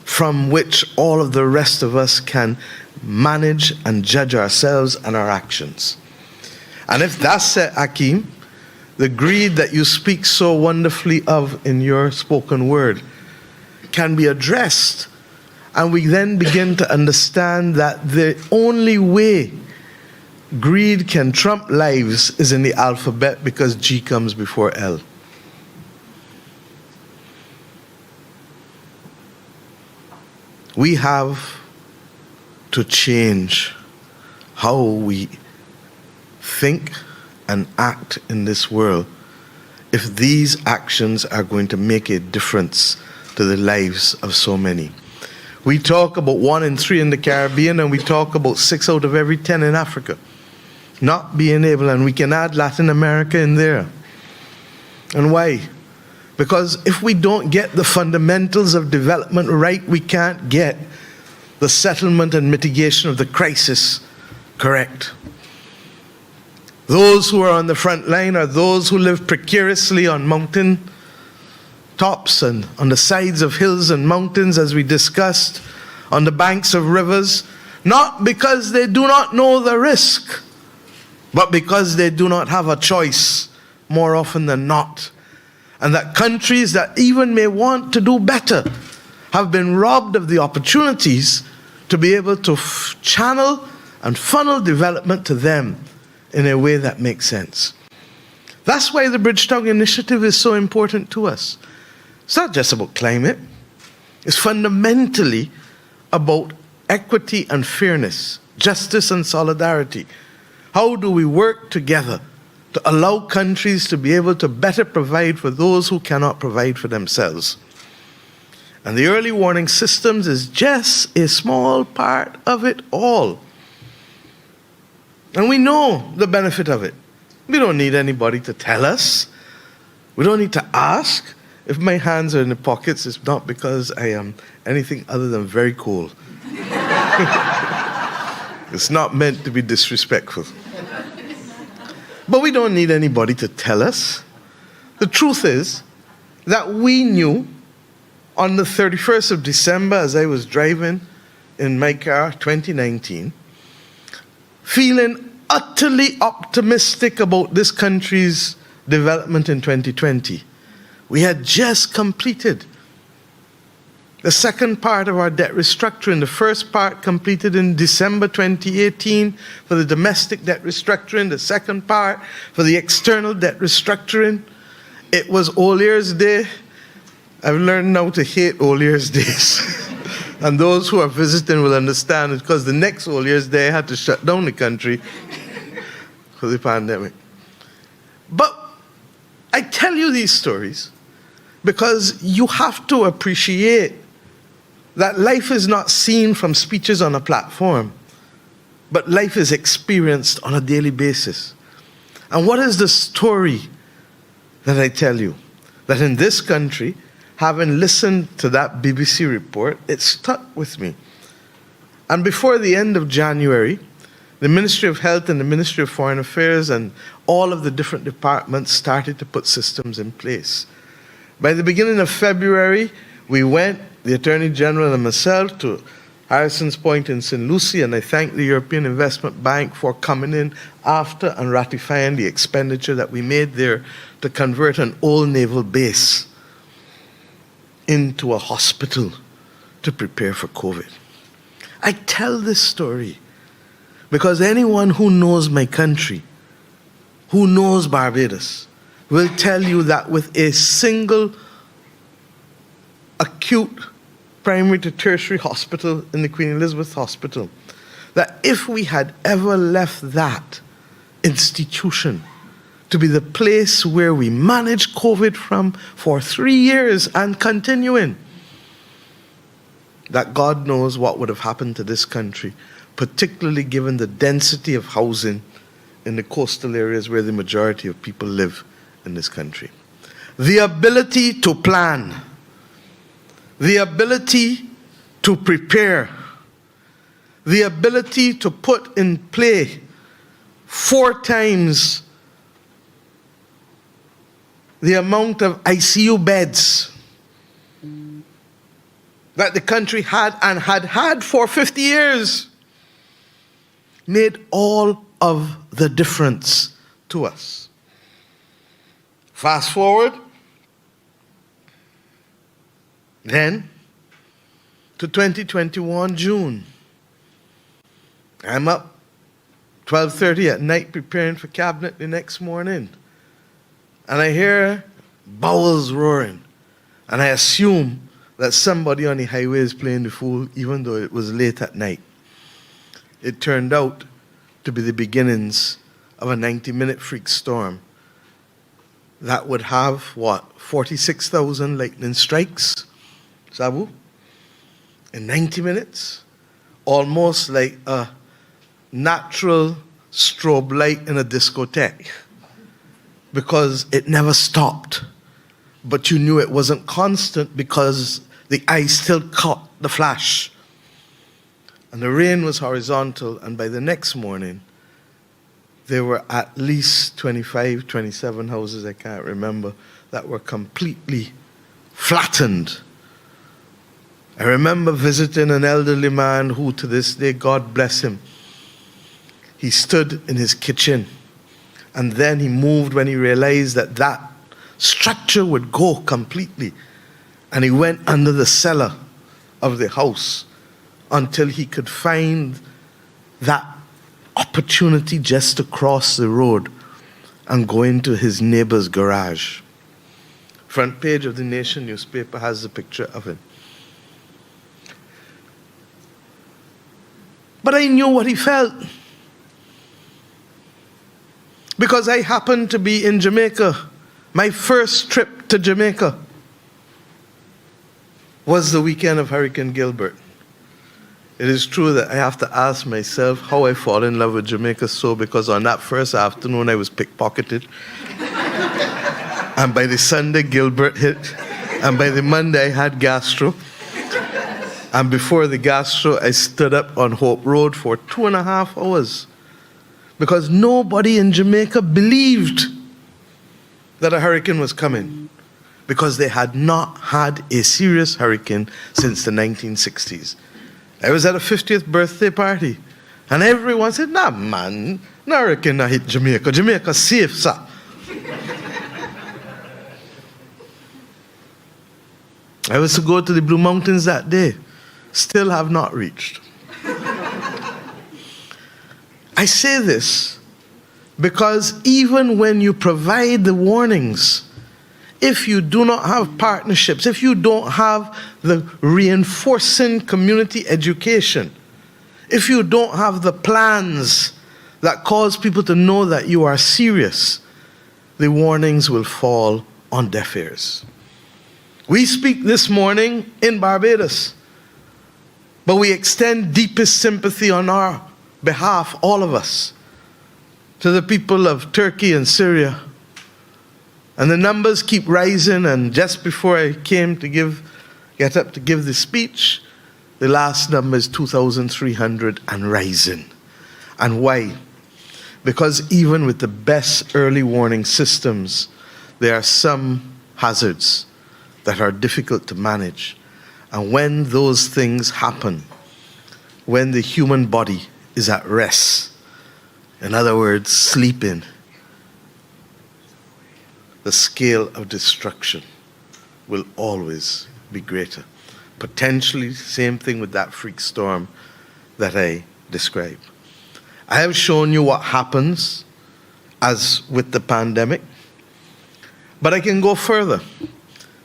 from which all of the rest of us can manage and judge ourselves and our actions. And if that's set, Akeem, the greed that you speak so wonderfully of in your spoken word can be addressed. And we then begin to understand that the only way greed can trump lives is in the alphabet, because G comes before L. We have to change how we think and act in this world if these actions are going to make a difference to the lives of so many. We talk about 1 in 3 in the Caribbean, and we talk about 6 out of every 10 in Africa not being able, and we can add Latin America in there. And why? Because if we don't get the fundamentals of development right, we can't get the settlement and mitigation of the crisis correct. Those who are on the front line are those who live precariously on mountain tops and on the sides of hills and mountains, as we discussed, on the banks of rivers, not because they do not know the risk, but because they do not have a choice more often than not. And that countries that even may want to do better have been robbed of the opportunities to be able to channel and funnel development to them in a way that makes sense. That's why the Bridgetown Initiative is so important to us. It's not just about climate. It's fundamentally about equity and fairness, justice and solidarity. How do we work together to allow countries to be able to better provide for those who cannot provide for themselves? And the early warning systems is just a small part of it all. And we know the benefit of it. We don't need anybody to tell us. We don't need to ask. If my hands are in the pockets, it's not because I am anything other than very cool. It's not meant to be disrespectful. But we don't need anybody to tell us. The truth is that we knew on the 31st of December, as I was driving in my car, 2019, feeling utterly optimistic about this country's development in 2020. We had just completed the second part of our debt restructuring. The first part completed in December 2018 for the domestic debt restructuring, the second part for the external debt restructuring. It was All Year's Day. I've learned now to hate All Year's Days. And those who are visiting will understand it, because the next All Year's Day I had to shut down the country for the pandemic. But I tell you these stories because you have to appreciate that life is not seen from speeches on a platform, but life is experienced on a daily basis. And what is the story that I tell you? That in this country, having listened to that BBC report, it stuck with me. And before the end of January, the Ministry of Health and the Ministry of Foreign Affairs and all of the different departments started to put systems in place. By the beginning of February, we went, the Attorney General and myself, to Harrison's Point in St. Lucia, and I thank the European Investment Bank for coming in after and ratifying the expenditure that we made there to convert an old naval base into a hospital to prepare for COVID. I tell this story because anyone who knows my country, who knows Barbados, will tell you that with a single acute primary to tertiary hospital in the Queen Elizabeth Hospital, that if we had ever left that institution to be the place where we managed COVID from for 3 years and continuing, that God knows what would have happened to this country, particularly given the density of housing in the coastal areas where the majority of people live in this country. The ability to plan, the ability to prepare, the ability to put in play 4 times the amount of ICU beds that the country had and had had for 50 years made all of the difference to us. Fast forward then to 2021 June. I'm up 12:30 at night preparing for cabinet the next morning, and I hear bowels roaring, and I assume that somebody on the highway is playing the fool, even though it was late at night. It turned out to be the beginnings of a 90-minute freak storm that would have, 46,000 lightning strikes, Sabu, in 90 minutes, almost like a natural strobe light in a discotheque, because it never stopped. But you knew it wasn't constant because the eye still caught the flash. And the rain was horizontal, and by the next morning, there were at least 25, 27 houses, I can't remember, that were completely flattened. I remember visiting an elderly man who, to this day, God bless him, he stood in his kitchen, and then he moved when he realized that that structure would go completely. And he went under the cellar of the house until he could find that opportunity just to cross the road and go into his neighbor's garage. Front page of the Nation newspaper has a picture of him. But I knew what he felt, because I happened to be in Jamaica. My first trip to Jamaica was the weekend of Hurricane Gilbert. It is true that I have to ask myself how I fall in love with Jamaica so, because on that first afternoon I was pickpocketed. And by the Sunday, Gilbert hit. And by the Monday, I had gastro. And before the gastro, I stood up on Hope Road for 2.5 hours, because nobody in Jamaica believed that a hurricane was coming, because they had not had a serious hurricane since the 1960s. I was at a 50th birthday party, and everyone said, nah man, no hurricane not hit Jamaica. Jamaica safe, sir. I was to go to the Blue Mountains that day. Still have not reached. I say this because even when you provide the warnings, if you do not have partnerships, if you don't have the reinforcing community education, if you don't have the plans that cause people to know that you are serious, the warnings will fall on deaf ears. We speak this morning in Barbados, but we extend deepest sympathy on our behalf, all of us, to the people of Turkey and Syria. And the numbers keep rising, and just before I came to get up to give the speech, the last number is 2,300 and rising. And why? Because even with the best early warning systems, there are some hazards that are difficult to manage. And when those things happen, when the human body is at rest, in other words, sleeping, the scale of destruction will always be greater. Potentially, same thing with that freak storm that I described. I have shown you what happens as with the pandemic, but I can go further.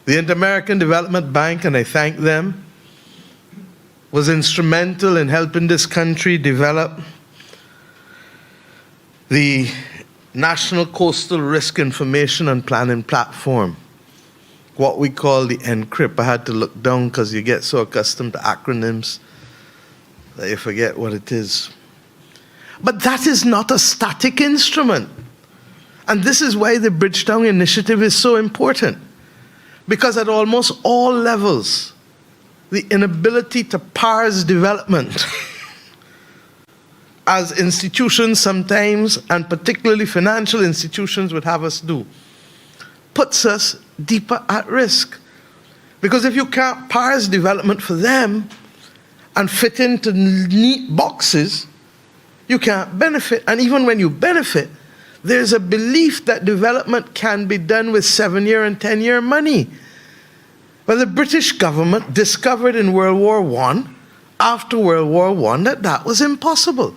The Inter-American Development Bank, and I thank them, was instrumental in helping this country develop the National Coastal Risk Information and Planning Platform, what we call the NCRIP. I had to look down because you get so accustomed to acronyms that you forget what it is. But that is not a static instrument. And this is why the Bridgetown Initiative is so important. Because at almost all levels, the inability to parse development, as institutions sometimes, and particularly financial institutions would have us do, puts us deeper at risk. Because if you can't parse development for them and fit into neat boxes, you can't benefit. And even when you benefit, there's a belief that development can be done with 7-year and 10-year money. Well, the British government discovered in World War I, after World War I, that was impossible.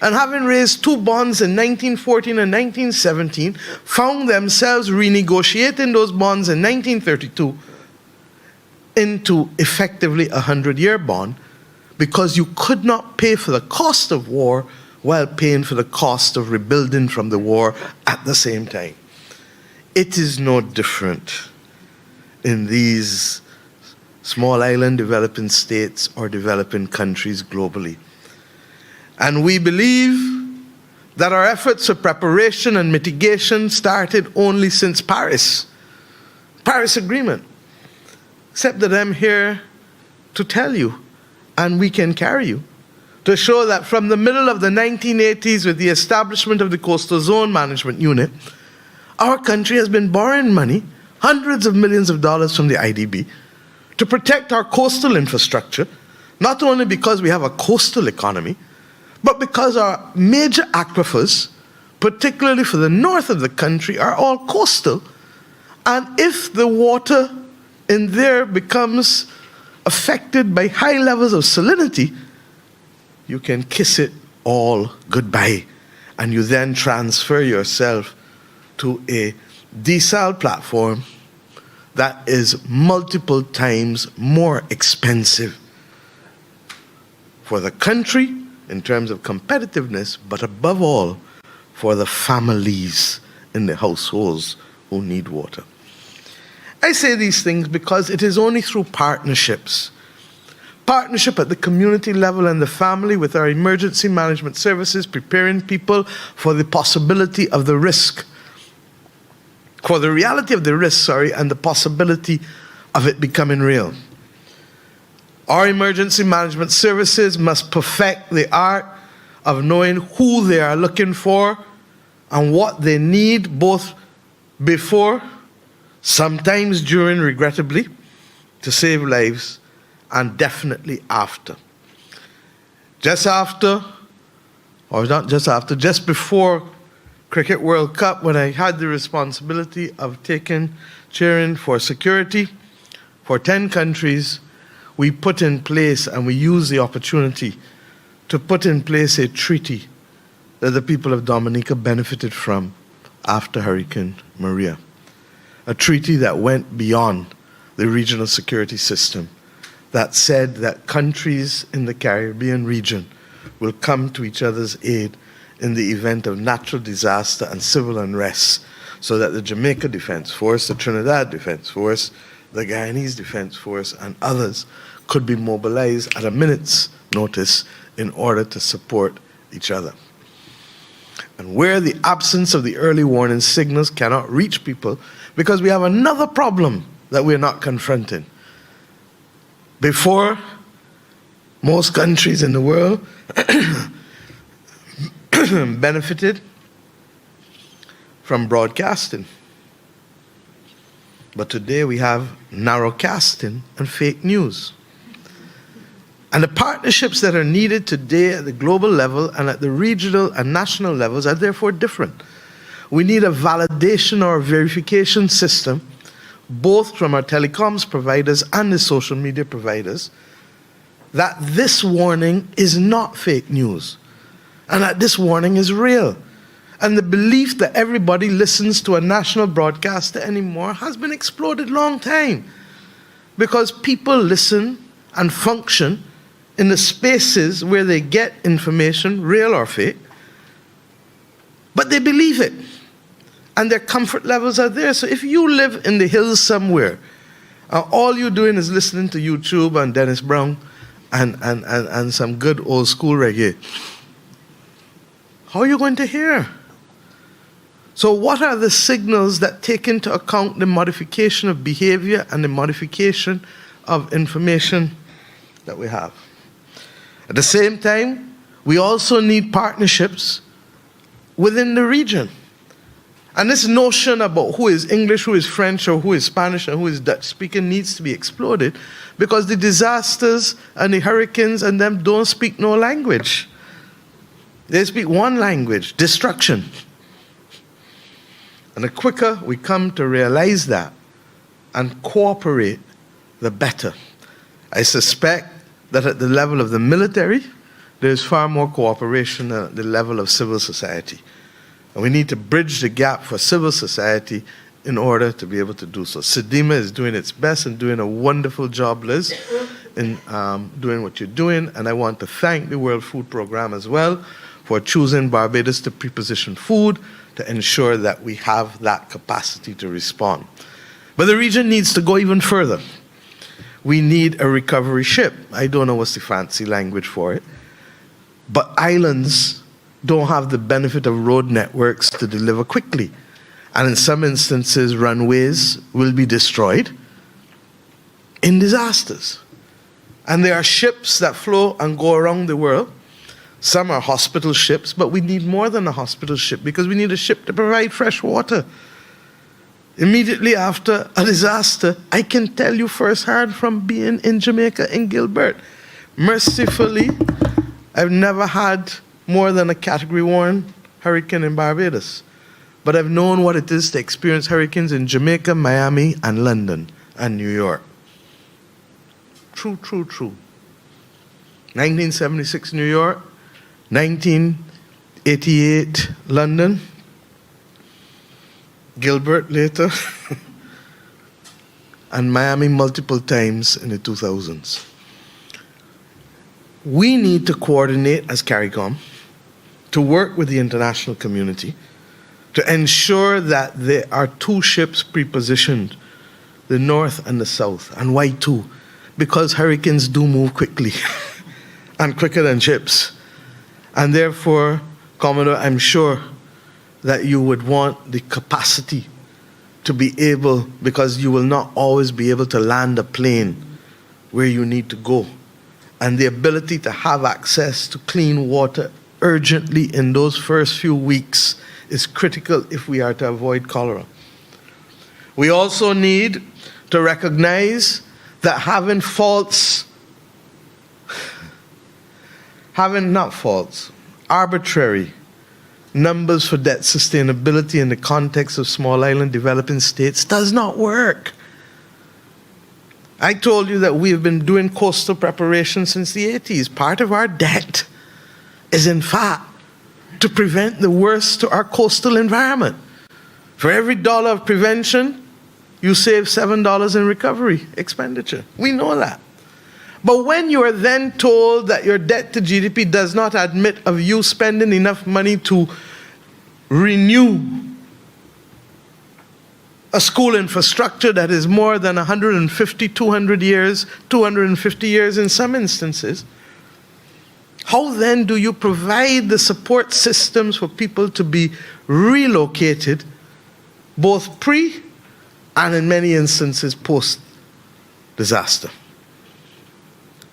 And having raised 2 bonds in 1914 and 1917, found themselves renegotiating those bonds in 1932 into effectively a 100-year bond, because you could not pay for the cost of war while paying for the cost of rebuilding from the war at the same time. It is no different in these small island developing states or developing countries globally. And we believe that our efforts of preparation and mitigation started only since Paris Agreement. Except that I'm here to tell you, and we can carry you, to show that from the middle of the 1980s, with the establishment of the Coastal Zone Management Unit, our country has been borrowing money, hundreds of millions of dollars from the IDB, to protect our coastal infrastructure, not only because we have a coastal economy, but because our major aquifers, particularly for the north of the country, are all coastal. And if the water in there becomes affected by high levels of salinity, you can kiss it all goodbye. And you then transfer yourself to a desal platform that is multiple times more expensive for the country in terms of competitiveness, but above all, for the families in the households who need water. I say these things because it is only through partnership at the community level and the family, with our emergency management services, preparing people for the possibility of the risk, for the reality of the risk, and the possibility of it becoming real. Our emergency management services must perfect the art of knowing who they are looking for and what they need, both before, sometimes during, regrettably, to save lives, and definitely after. Just before Cricket World Cup, when I had the responsibility of chairing for security for 10 countries, we put in place, and we used the opportunity to put in place a treaty that the people of Dominica benefited from after Hurricane Maria. A treaty that went beyond the regional security system, that said that countries in the Caribbean region will come to each other's aid in the event of natural disaster and civil unrest, so that the Jamaica Defense Force, the Trinidad Defense Force, the Guyanese Defense Force, and others could be mobilized at a minute's notice in order to support each other. And where the absence of the early warning signals cannot reach people, because we have another problem that we're not confronting. Before, most countries in the world benefited from broadcasting. But today we have narrowcasting and fake news. And the partnerships that are needed today at the global level and at the regional and national levels are therefore different. We need a validation or verification system, both from our telecoms providers and the social media providers, that this warning is not fake news and that this warning is real. And the belief that everybody listens to a national broadcaster anymore has been exploded long time, because people listen and function in the spaces where they get information, real or fake, but they believe it. And their comfort levels are there. So if you live in the hills somewhere, all you're doing is listening to YouTube and Dennis Brown and some good old school reggae, how are you going to hear? So what are the signals that take into account the modification of behavior and the modification of information that we have? At the same time, we also need partnerships within the region. And this notion about who is English, who is French, or who is Spanish, and who is Dutch speaking needs to be exploded, because the disasters and the hurricanes and them don't speak no language. They speak one language: destruction. And the quicker we come to realize that and cooperate, the better. I suspect that at the level of the military, there's far more cooperation than at the level of civil society. And we need to bridge the gap for civil society in order to be able to do so. SEDIMA is doing its best and doing a wonderful job, Liz, in doing what you're doing. And I want to thank the World Food Programme as well for choosing Barbados to preposition food to ensure that we have that capacity to respond. But the region needs to go even further. We need a recovery ship. I don't know what's the fancy language for it. But islands don't have the benefit of road networks to deliver quickly. And in some instances, runways will be destroyed in disasters. And there are ships that flow and go around the world. Some are hospital ships, but we need more than a hospital ship, because we need a ship to provide fresh water. Immediately after a disaster, I can tell you firsthand from being in Jamaica, in Gilbert. Mercifully, I've never had more than a Category 1 hurricane in Barbados. But I've known what it is to experience hurricanes in Jamaica, Miami, and London, and New York. True, true, true. 1976 New York, 1988 London, Gilbert later, and Miami multiple times in the 2000s. We need to coordinate as CARICOM to work with the international community to ensure that there are two ships prepositioned, the north and the south. And why two? Because hurricanes do move quickly and quicker than ships. And therefore, Commodore, I'm sure that you would want the capacity to be able, because you will not always be able to land a plane where you need to go. And the ability to have access to clean water urgently in those first few weeks is critical if we are to avoid cholera. We also need to recognize that having arbitrary numbers for debt sustainability in the context of small island developing states does not work. I told you that we have been doing coastal preparation since the 80s. Part of our debt is, in fact, to prevent the worst to our coastal environment. For every dollar of prevention, you save $7 in recovery expenditure. We know that. But when you are then told that your debt to GDP does not admit of you spending enough money to renew a school infrastructure that is more than 150, 200 years, 250 years in some instances, how then do you provide the support systems for people to be relocated, both pre and in many instances post-disaster?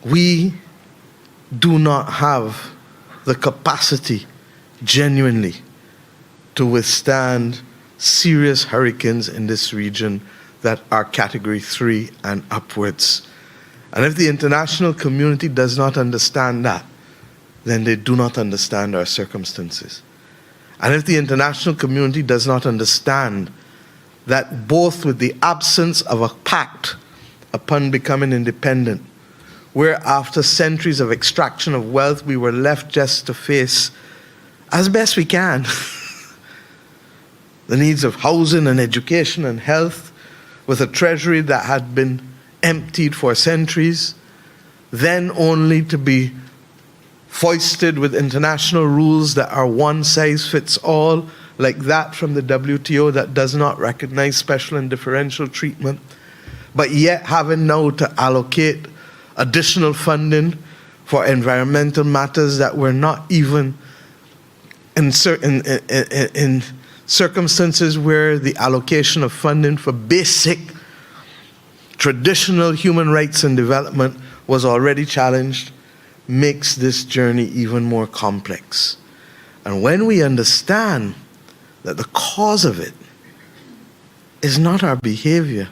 We do not have the capacity genuinely to withstand serious hurricanes in this region that are Category 3 and upwards. And if the international community does not understand that, then they do not understand our circumstances. And if the international community does not understand that both with the absence of a pact upon becoming independent, where after centuries of extraction of wealth, we were left just to face, as best we can, the needs of housing and education and health, with a treasury that had been emptied for centuries, then only to be foisted with international rules that are one size fits all, like that from the WTO that does not recognize special and differential treatment, but yet having now to allocate additional funding for environmental matters that were not even in circumstances where the allocation of funding for basic traditional human rights and development was already challenged, makes this journey even more complex. And when we understand that the cause of it is not our behavior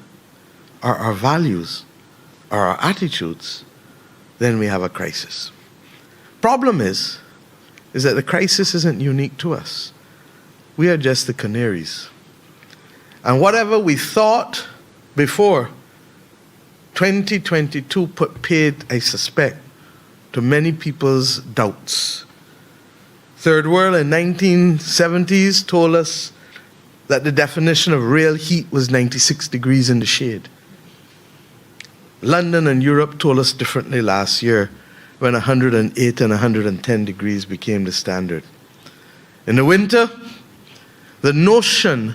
or our values or our attitudes, then we have a crisis. Problem is that the crisis isn't unique to us. We are just the canaries. And whatever we thought before, 2022 put paid, I suspect, to many people's doubts. Third World in 1970s told us that the definition of real heat was 96 degrees in the shade. London and Europe told us differently last year when 108 and 110 degrees became the standard. In the winter, the notion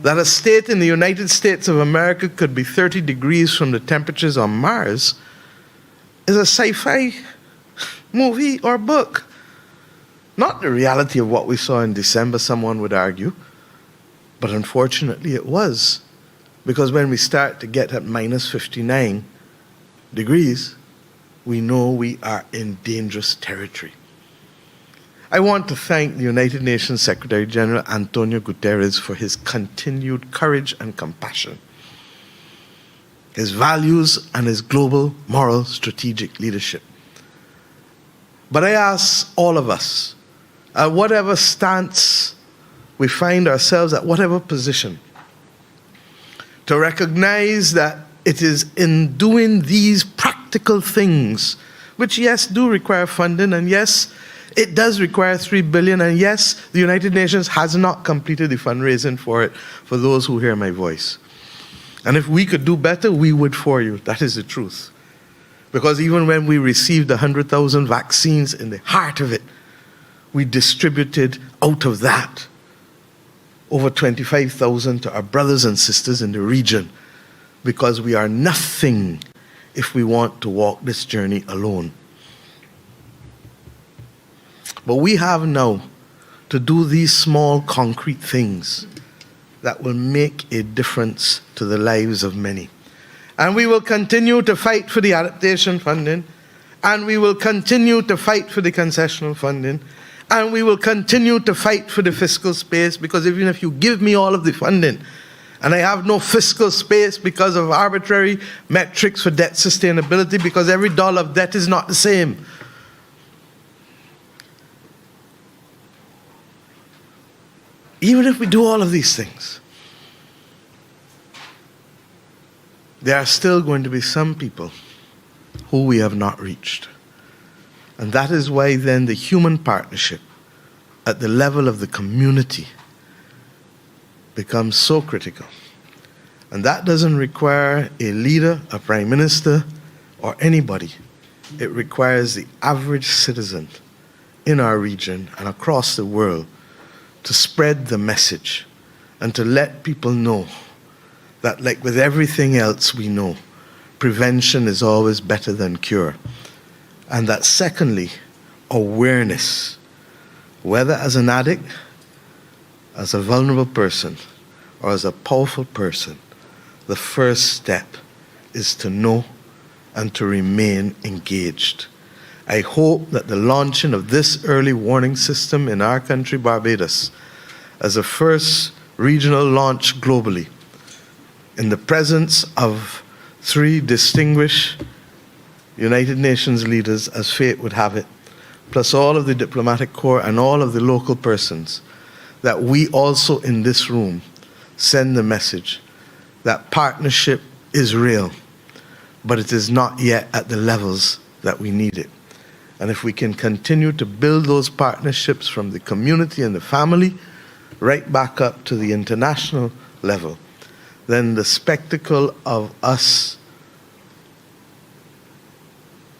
that a state in the United States of America could be 30 degrees from the temperatures on Mars is a sci-fi movie or book. Not the reality of what we saw in December, someone would argue, but unfortunately it was. Because when we start to get at minus 59 degrees, we know we are in dangerous territory. I want to thank the United Nations Secretary General Antonio Guterres for his continued courage and compassion, his values and his global moral strategic leadership. But I ask all of us, at whatever stance we find ourselves, at whatever position, to recognize that it is in doing these practical things, which yes, do require funding, and yes, it does require $3 billion, and yes, the United Nations has not completed the fundraising for it, for those who hear my voice. And if we could do better, we would for you. That is the truth. Because even when we received 100,000 vaccines in the heart of it, we distributed out of that over 25,000 to our brothers and sisters in the region, because we are nothing if we want to walk this journey alone. But we have now to do these small concrete things that will make a difference to the lives of many. And we will continue to fight for the adaptation funding, and we will continue to fight for the concessional funding, and we will continue to fight for the fiscal space, because even if you give me all of the funding and I have no fiscal space because of arbitrary metrics for debt sustainability, because every dollar of debt is not the same, even if we do all of these things, there are still going to be some people who we have not reached. And that is why then the human partnership at the level of the community becomes so critical. And that doesn't require a leader, a prime minister, or anybody. It requires the average citizen in our region and across the world to spread the message and to let people know that, like with everything else we know, prevention is always better than cure. And that secondly, awareness, whether as an addict, as a vulnerable person, or as a powerful person, the first step is to know and to remain engaged. I hope that the launching of this early warning system in our country, Barbados, as a first regional launch globally, in the presence of 3 distinguished United Nations leaders, as fate would have it, plus all of the diplomatic corps and all of the local persons, that we also in this room send the message that partnership is real, but it is not yet at the levels that we need it. And if we can continue to build those partnerships from the community and the family right back up to the international level, then the spectacle of us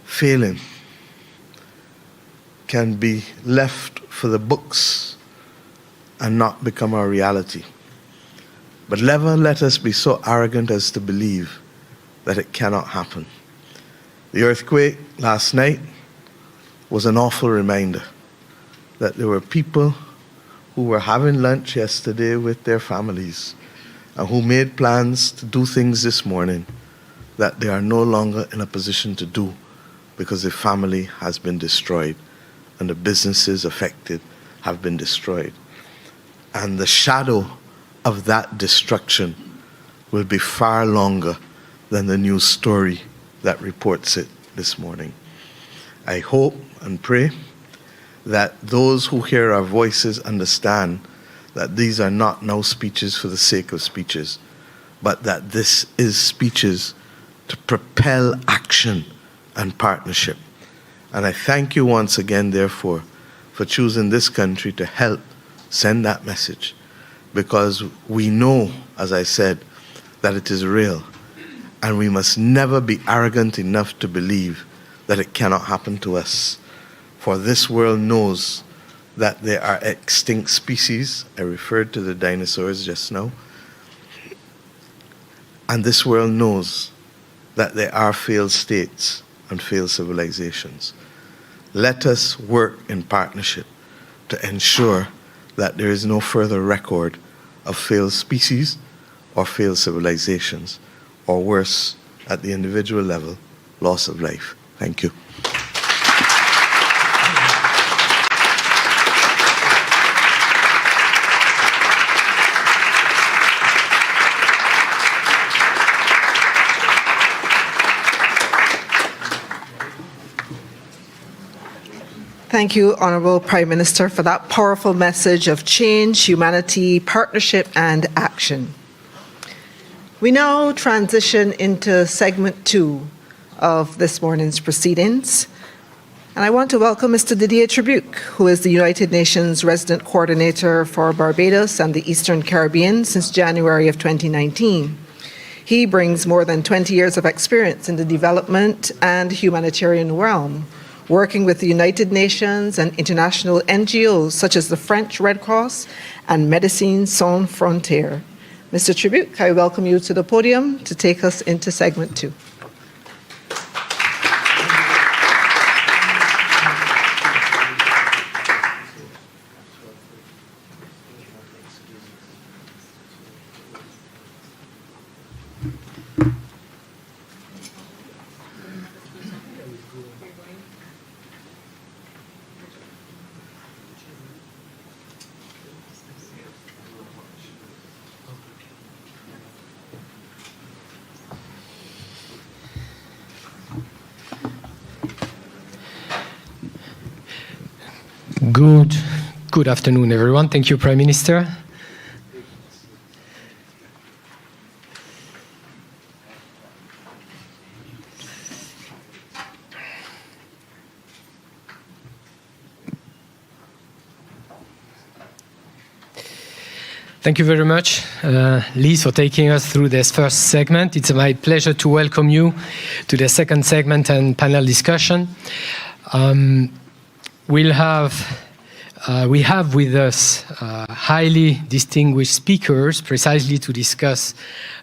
failing can be left for the books and not become our reality. But never let us be so arrogant as to believe that it cannot happen. The earthquake last night was an awful reminder that there were people who were having lunch yesterday with their families and who made plans to do things this morning that they are no longer in a position to do because the family has been destroyed and the businesses affected have been destroyed. And the shadow of that destruction will be far longer than the news story that reports it this morning. I hope and pray that those who hear our voices understand that these are not now speeches for the sake of speeches, but that this is speeches to propel action and partnership. And I thank you once again, therefore, for choosing this country to help send that message, because we know, as I said, that it is real, and we must never be arrogant enough to believe that it cannot happen to us. For this world knows that there are extinct species. I referred to the dinosaurs just now. And this world knows that there are failed states and failed civilizations. Let us work in partnership to ensure that there is no further record of failed species or failed civilizations, or worse, at the individual level, loss of life. Thank you.
Thank you, Honorable Prime Minister, for that powerful message of change, humanity, partnership, and action. We now transition into segment 2 of this morning's proceedings. And I want to welcome Mr. Didier Tribuc, who is the United Nations Resident Coordinator for Barbados and the Eastern Caribbean since January of 2019. He brings more than 20 years of experience in the development and humanitarian realm, working with the United Nations and international NGOs such as the French Red Cross and Médecins Sans Frontières. Mr. Tribuc, I welcome you to the podium to take us into segment 2.
Good afternoon, everyone. Thank you, Prime Minister. Thank you very much, Liz, for taking us through this first segment. It's my pleasure to welcome you to the second segment and panel discussion. We have with us highly distinguished speakers precisely to discuss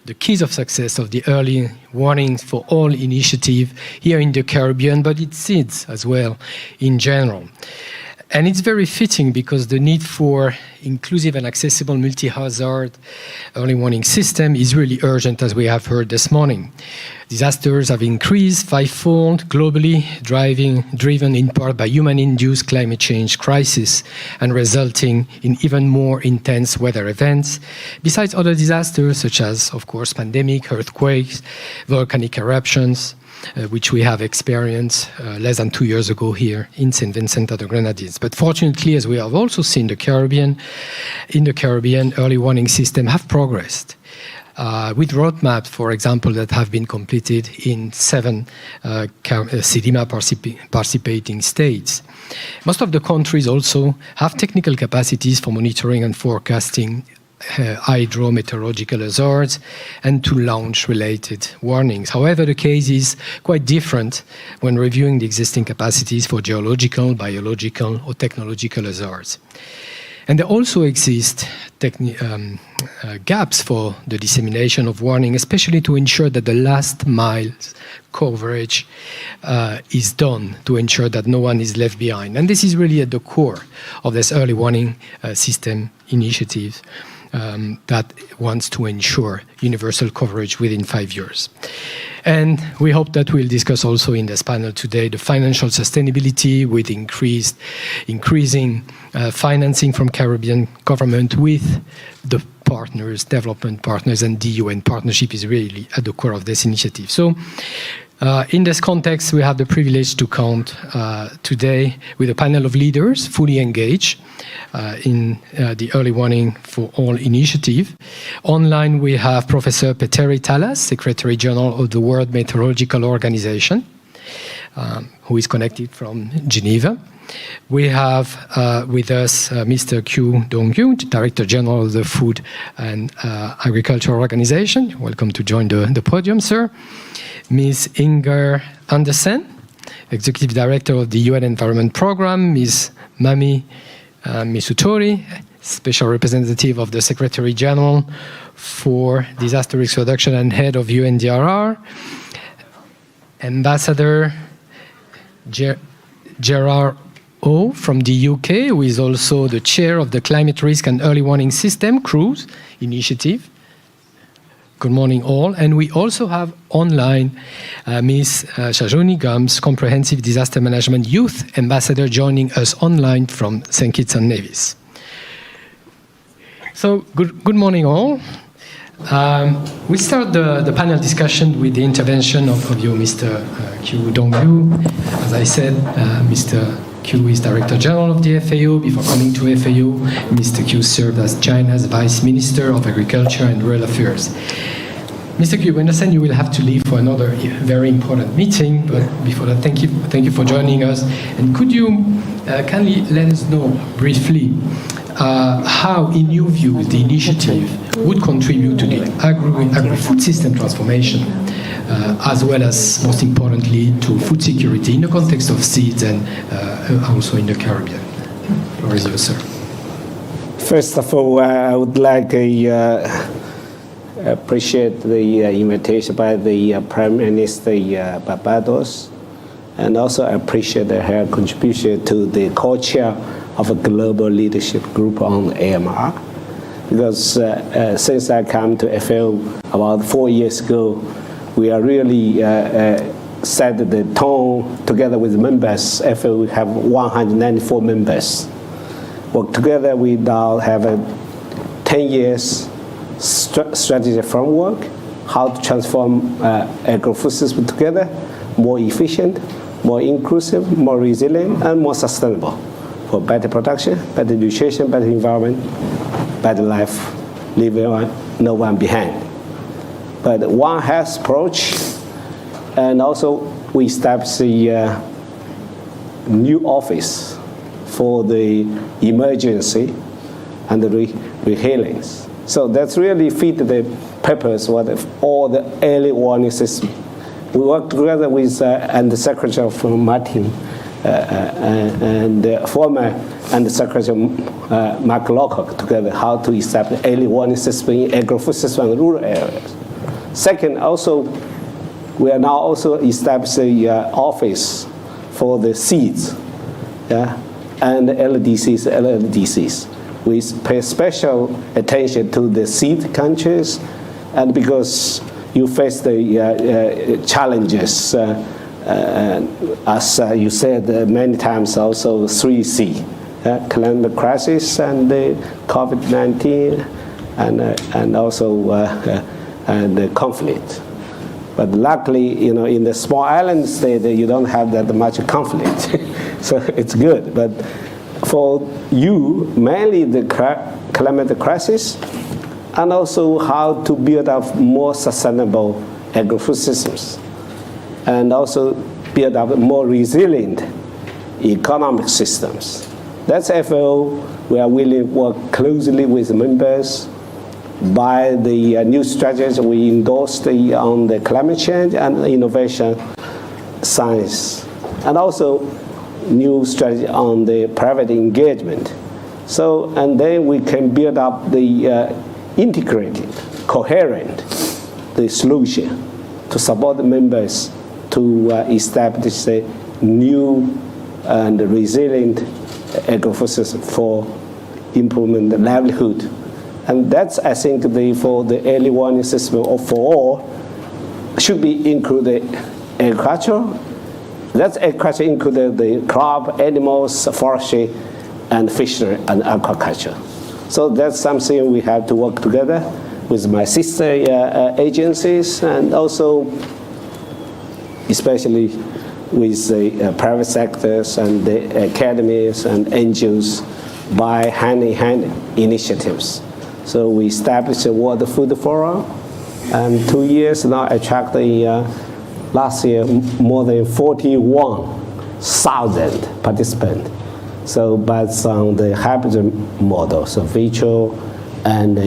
the keys of success of the early warnings for all initiative here in the Caribbean, but its seeds as well in general. And it's very fitting because the need for inclusive and accessible multi-hazard early warning system is really urgent, as we have heard this morning. Disasters have increased fivefold globally, driven in part by human-induced climate change crisis and resulting in even more intense weather events, besides other disasters such as, of course, pandemic, earthquakes, volcanic eruptions, which we have experienced less than 2 years ago here in St. Vincent and the Grenadines. But fortunately, as we have also seen in the Caribbean, early warning systems have progressed. With roadmaps, for example, that have been completed in 7 CIDIMA participating states. Most of the countries also have technical capacities for monitoring and forecasting hydrometeorological hazards and to launch related warnings. However, the case is quite different when reviewing the existing capacities for geological, biological, or technological hazards. And there also exist gaps for the dissemination of warning, especially to ensure that the last mile coverage is done to ensure that no one is left behind. And this is really at the core of this early warning system initiative that wants to ensure universal coverage within 5 years. And we hope that we'll discuss also in this panel today the financial sustainability with increasing financing from Caribbean government with the partners, development partners, and the UN partnership is really at the core of this initiative. So in this context, we have the privilege to count today with a panel of leaders fully engaged in the Early Warning for All initiative. Online, we have Professor Petteri Talas, Secretary General of the World Meteorological Organization, who is connected from Geneva. We have with us Mr. Kyu Dong-yu, Director General of the Food and Agriculture Organization. Welcome to join the podium, sir. Ms. Inger Andersen, Executive Director of the UN Environment Programme. Ms. Mami Misutori, Special Representative of the Secretary General for Disaster Risk Reduction and Head of UNDRR. Ambassador Gerard O from the UK, who is also the chair of the Climate Risk and Early Warning System, CRUISE initiative. Good morning, all. And we also have online Ms. Shajoni Gums, Comprehensive Disaster Management Youth Ambassador, joining us online from St. Kitts and Nevis. So, good morning, all. We start the panel discussion with the intervention of you, Mr. Kyu Dong-yu. As I said, Mr. Kyu is Director General of the FAO. Before coming to FAO, Mr. Kyu served as China's Vice Minister of Agriculture and Rural Affairs. Mr. Kyu, we understand you will have to leave for another very important meeting, but before that, thank you for joining us. And could you kindly let us know briefly how, in your view, the initiative would contribute to the agri-food system transformation, as well as, most importantly, to food security in the context of seeds and also in the Caribbean? The floor is yours, sir.
First of all, I would like to appreciate the invitation by the Prime Minister Barbados, and also appreciate her contribution to the co-chair of a global leadership group on AMR. Because since I came to FAO about 4 years ago, we are really set the tone together with members. FAO, we have 194 members. Work together, we now have a 10 years strategy framework, how to transform agri-food system together, more efficient, more inclusive, more resilient, and more sustainable for better production, better nutrition, better environment, better life, leaving no one behind. But One Health approach, and also we established a new office for the emergency and the resilience. So that's really fit the purpose of all the early warning system. We work together with the Secretary of Martin and the former Secretary Mark Lockhart together how to establish early warning system in agri-food system and rural areas. Second, also we are now also establishing an office for the seeds. Yeah? and LDCs. We pay special attention to the seed countries, and because you face the challenges, as you said many times, also 3C, climate crisis and the COVID-19, and also the conflict. But luckily, in the small island state, you don't have that much conflict, so it's good. But for you, mainly the climate crisis, and also how to build up more sustainable agri-food systems, and also build up more resilient economic systems. That's FAO. We are willing to work closely with members. By the new strategies we endorsed on the climate change and innovation science, and also new strategy on the private engagement. So, and then we can build up the integrated, coherent, the solution to support the members to establish a new and resilient agri-food system for improvement the livelihood. And that's, I think, for the early warning system for all should be included agriculture. That's agriculture included the crop, animals, forestry, and fishery and aquaculture. So that's something we have to work together with my sister agencies, and also especially with the private sectors and the academies and NGOs by hand-in-hand initiatives. So we established a World Food Forum, and 2 years now attract last year more than 41,000 participants. So based on the hybrid model, so virtual and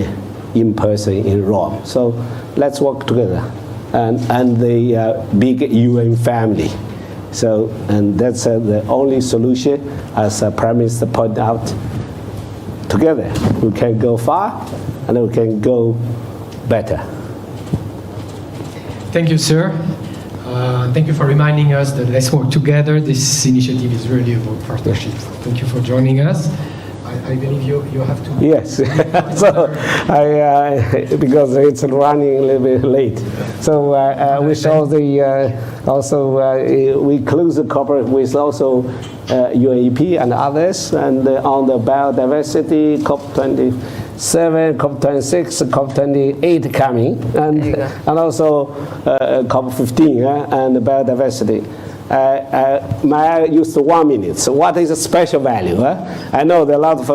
in-person in Rome. So let's work together, and the big UN family. So, and that's the only solution, as Prime Minister pointed out. Together, we can go far, and we can go better.
Thank you, sir. Thank you for reminding us that let's work together. This initiative is really about partnerships. Thank you for joining us. I believe you have to...
Yes, so because it's running a little bit late. So we show we close the cooperate with also UNEP and others, and on the biodiversity, COP27, COP26, COP28 coming, and also COP15 and biodiversity. May I use 1 minute? So what is a special value? I know there are a lot of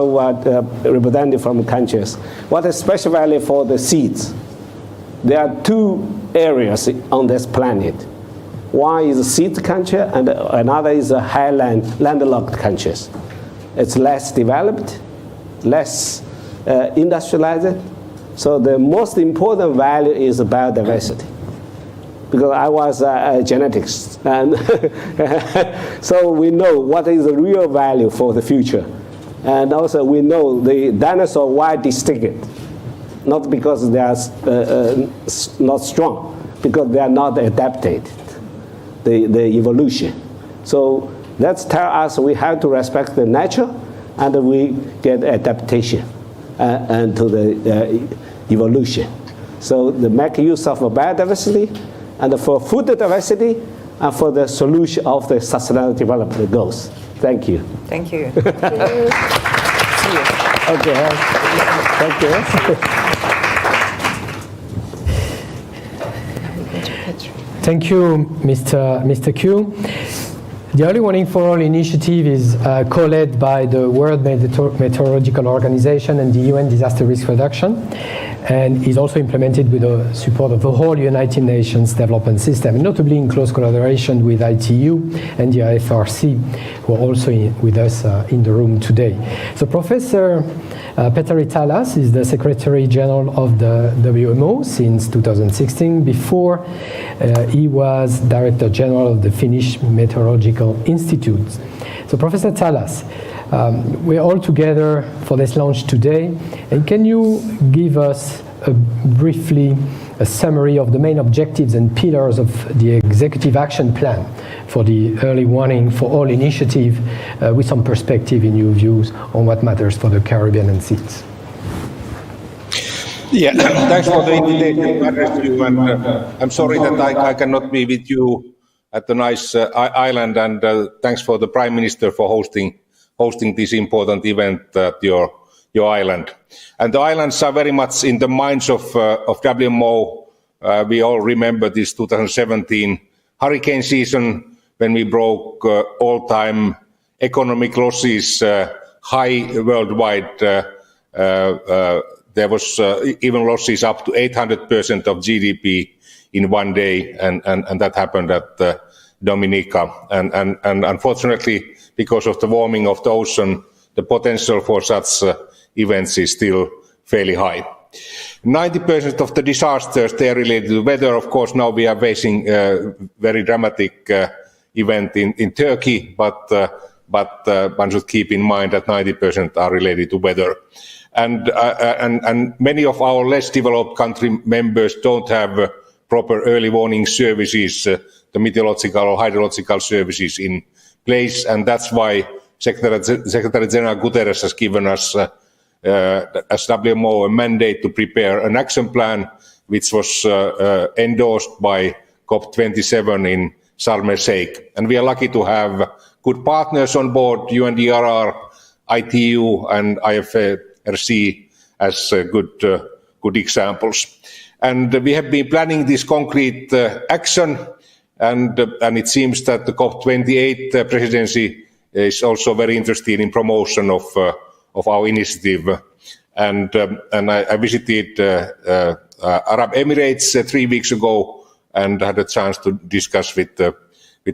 representatives from countries. What is special value for the seeds? There are 2 areas on this planet. One is a seed country, and another is a highland, landlocked countries. It's less developed, less industrialized. So the most important value is biodiversity. Because I was a genetics, and so we know what is the real value for the future. And also we know the dinosaurs why distinct, not because they are not strong, because they are not adapted, the evolution. So that's tell us we have to respect the nature, and we get adaptation and to the evolution. So they make use of biodiversity, and for food diversity, and for the solution of the sustainable development goals. Thank you.
Thank you.
Okay. Thank you.
Thank you, Mr. Q. The Early Warning for All initiative is co-led by the World Meteorological Organization and the UN Disaster Risk Reduction, and is also implemented with the support of the whole United Nations development system, notably in close collaboration with ITU and the IFRC, who are also with us in the room today. So Professor Petteri Talas is the Secretary General of the WMO since 2016. Before, he was Director General of the Finnish Meteorological Institute. So Professor Talas, we're all together for this launch today, and can you give us briefly a summary of the main objectives and pillars of the Executive Action Plan for the Early Warning for All initiative, with some perspective in your views on what matters for the Caribbean and seas.
Yeah, thanks for the invitation to address you. And I'm sorry that I cannot be with you at the nice island. And thanks for the Prime Minister for hosting this important event at your island. And the islands are very much in the minds of WMO. We all remember this 2017 hurricane season when we broke all-time economic losses, high worldwide. There was even losses up to 800% of GDP in one day, and that happened at Dominica. And unfortunately, because of the warming of the ocean, the potential for such events is still fairly high. 90% of the disasters, they are related to weather. Of course, now we are facing a very dramatic event in Turkey, but one should keep in mind that 90% are related to weather. And many of our less developed country members don't have proper early warning services, the meteorological or hydrological services in place, and that's why Secretary General Guterres has given us, as WMO, a mandate to prepare an action plan, which was endorsed by COP27 in Sharm el-Sheikh. And we are lucky to have good partners on board, UNDRR, ITU, and IFRC as good examples. And we have been planning this concrete action, and it seems that the COP28 presidency is also very interested in promotion of our initiative. And I visited Arab Emirates 3 weeks ago and had a chance to discuss with the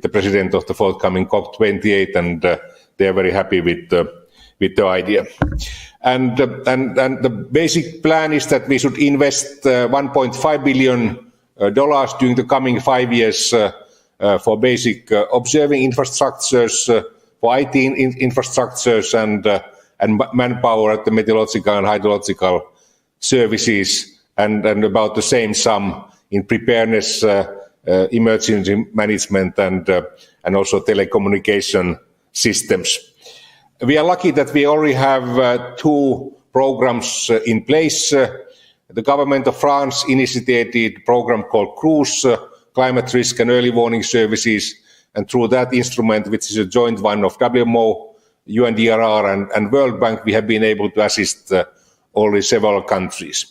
president of the forthcoming COP28, and they are very happy with the idea. And the basic plan is that we should invest $1.5 billion during the coming 5 years for basic observing infrastructures, for IT infrastructures and manpower at the meteorological and hydrological services, and about the same sum in preparedness, emergency management, and also telecommunication systems. We are lucky that we already have 2 programs in place. The government of France initiated a program called CRUISE, Climate Risk and Early Warning Services, and through that instrument, which is a joint one of WMO, UNDRR and World Bank, we have been able to assist already several countries.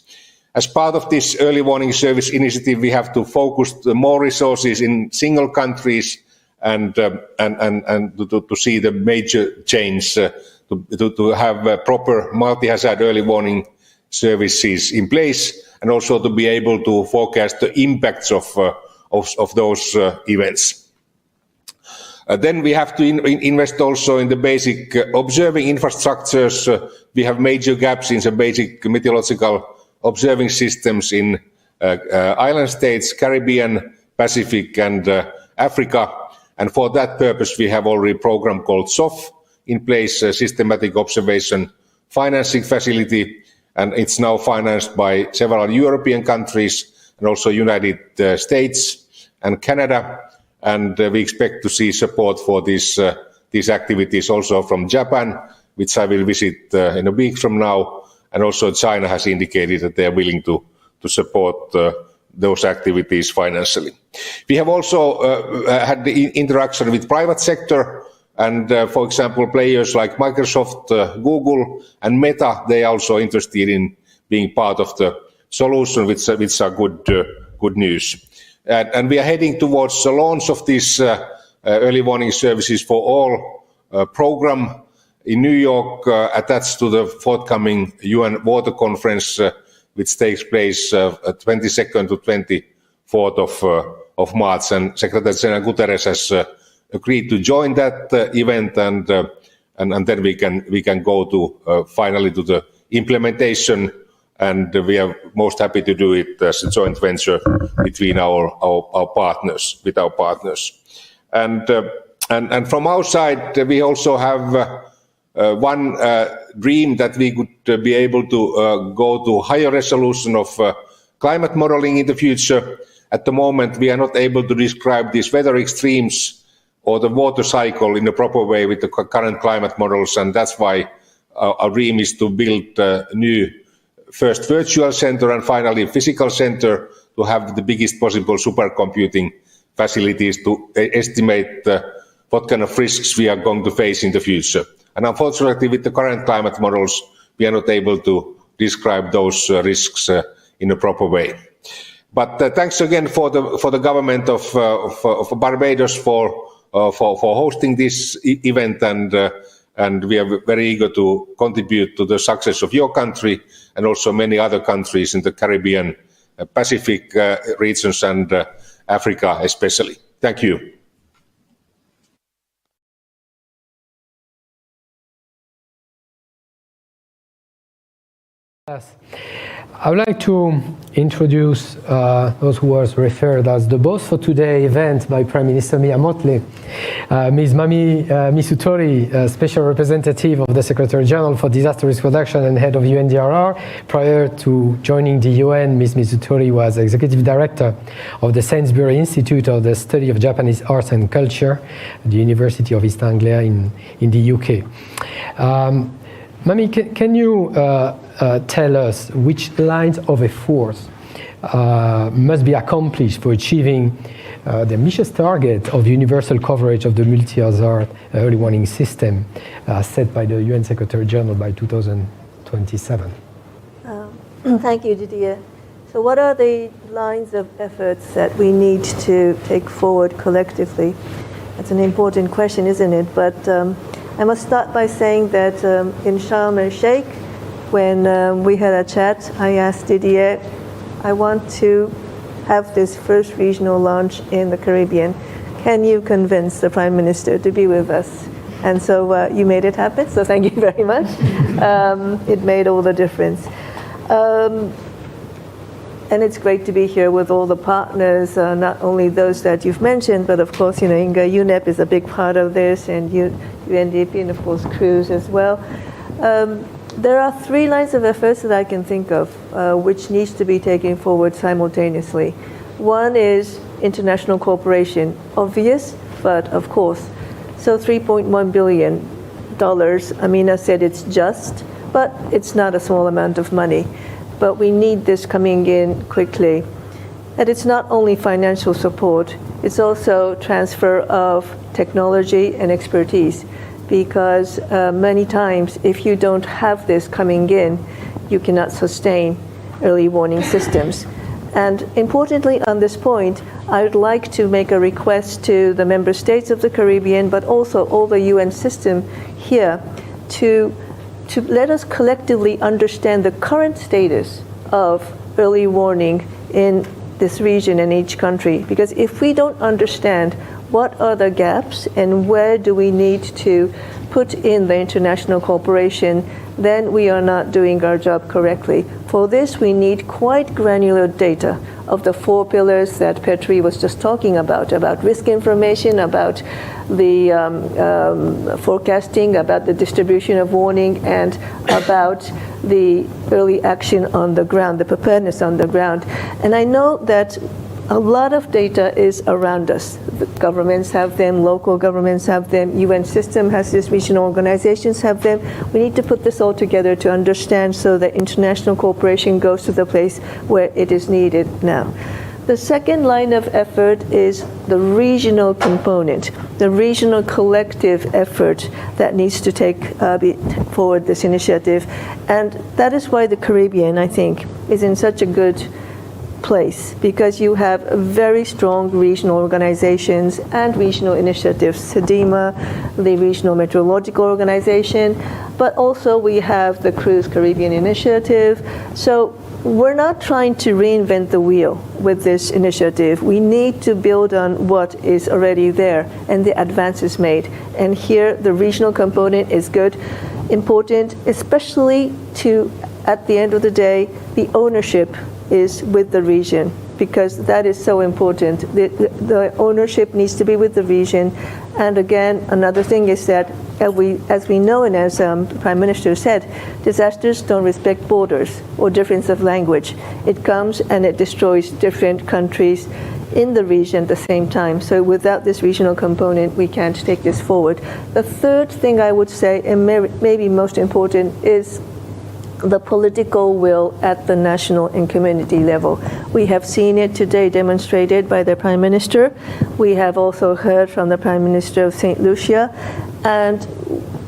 As part of this early warning service initiative, we have to focus more resources in single countries and to see the major change, to have proper multi-hazard early warning services in place, and also to be able to forecast the impacts of those events. Then we have to invest also in the basic observing infrastructures. We have major gaps in the basic meteorological observing systems in island states, Caribbean, Pacific, and Africa. And for that purpose, we have already a program called SOF in place, a systematic observation financing facility, and it's now financed by several European countries and also United States and Canada. And we expect to see support for these activities also from Japan, which I will visit in a week from now. And also China has indicated that they are willing to support those activities financially. We have also had the interaction with private sector, and for example, players like Microsoft, Google, and Meta, they are also interested in being part of the solution, which are good news. And we are heading towards the launch of these early warning services for all program in New York, attached to the forthcoming UN Water Conference, which takes place 22nd to 24th of March. And Secretary General Guterres has agreed to join that event, and then we can go to finally to the implementation. And we are most happy to do it as a joint venture between our partners, with our partners. And from our side, we also have one dream that we could be able to go to higher resolution of climate modeling in the future. At the moment, we are not able to describe these weather extremes or the water cycle in a proper way with the current climate models, and that's why our dream is to build a new first virtual center and finally physical center to have the biggest possible supercomputing facilities to estimate what kind of risks we are going to face in the future. And unfortunately, with the current climate models, we are not able to describe those risks in a proper way. But thanks again for the government of Barbados for hosting this event, and we are very eager to contribute to the success of your country and also many other countries in the Caribbean, Pacific regions and Africa especially. Thank you.
Yes. I would like to introduce those who was referred as the boss for today's event by Prime Minister Mia Mottley, Ms. Mami Misutori, Special Representative of the Secretary General for Disaster Risk Reduction and Head of UNDRR. Prior to joining the UN, Ms. Misutori was Executive Director of the Sainsbury Institute of the Study of Japanese Arts and Culture at the University of East Anglia in the UK. Mami, can you tell us which lines of efforts must be accomplished for achieving the ambitious target of universal coverage of the multi-hazard early warning system set by the UN Secretary General by 2027?
Thank you, Didier. So what are the lines of efforts that we need to take forward collectively? That's an important question, isn't it? But I must start by saying that in Sharm el-Sheikh, when we had a chat, I asked Didier, I want to have this first regional launch in the Caribbean. Can you convince the Prime Minister to be with us? And so you made it happen, so thank you very much. It made all the difference. And it's great to be here with all the partners, not only those that you've mentioned, but of course, Inga, UNEP is a big part of this, and UNDP, and of course, CRUISE as well. There are three lines of efforts that I can think of, which needs to be taken forward simultaneously. One is international cooperation, obvious, but of course. So $3.1 billion, Amina said it's just, but it's not a small amount of money. But we need this coming in quickly. And it's not only financial support, it's also transfer of technology and expertise. Because many times, if you don't have this coming in, you cannot sustain early warning systems. And importantly on this point, I would like to make a request to the member states of the Caribbean, but also all the UN system here, to let us collectively understand the current status of early warning in this region and each country. Because if we don't understand what are the gaps and where do we need to put in the international cooperation, then we are not doing our job correctly. For this, we need quite granular data of the four pillars that Petri was just talking about risk information, about the forecasting, about the distribution of warning, and about the early action on the ground, the preparedness on the ground. And I know that a lot of data is around us. The governments have them, local governments have them, UN system has this, regional organizations have them. We need to put this all together to understand so that international cooperation goes to the place where it is needed now. The second line of effort is the regional component, the regional collective effort that needs to take forward this initiative. And that is why the Caribbean, I think, is in such a good place, because you have very strong regional organizations and regional initiatives, SEDIMA, the Regional Meteorological Organization, but also we have the CRUISE Caribbean Initiative. So we're not trying to reinvent the wheel with this initiative. We need to build on what is already there and the advances made. And here the regional component is good, important, especially to, at the end of the day, the ownership is with the region. because that is so important. The ownership needs to be with the region. And again, another thing is that as we know, and as the Prime Minister said, disasters don't respect borders or difference of language. It comes and it destroys different countries in the region at the same time. So without this regional component, we can't take this forward. The third thing I would say, and maybe most important, is the political will at the national and community level. We have seen it today demonstrated by the Prime Minister. We have also heard from the Prime Minister of St. Lucia, and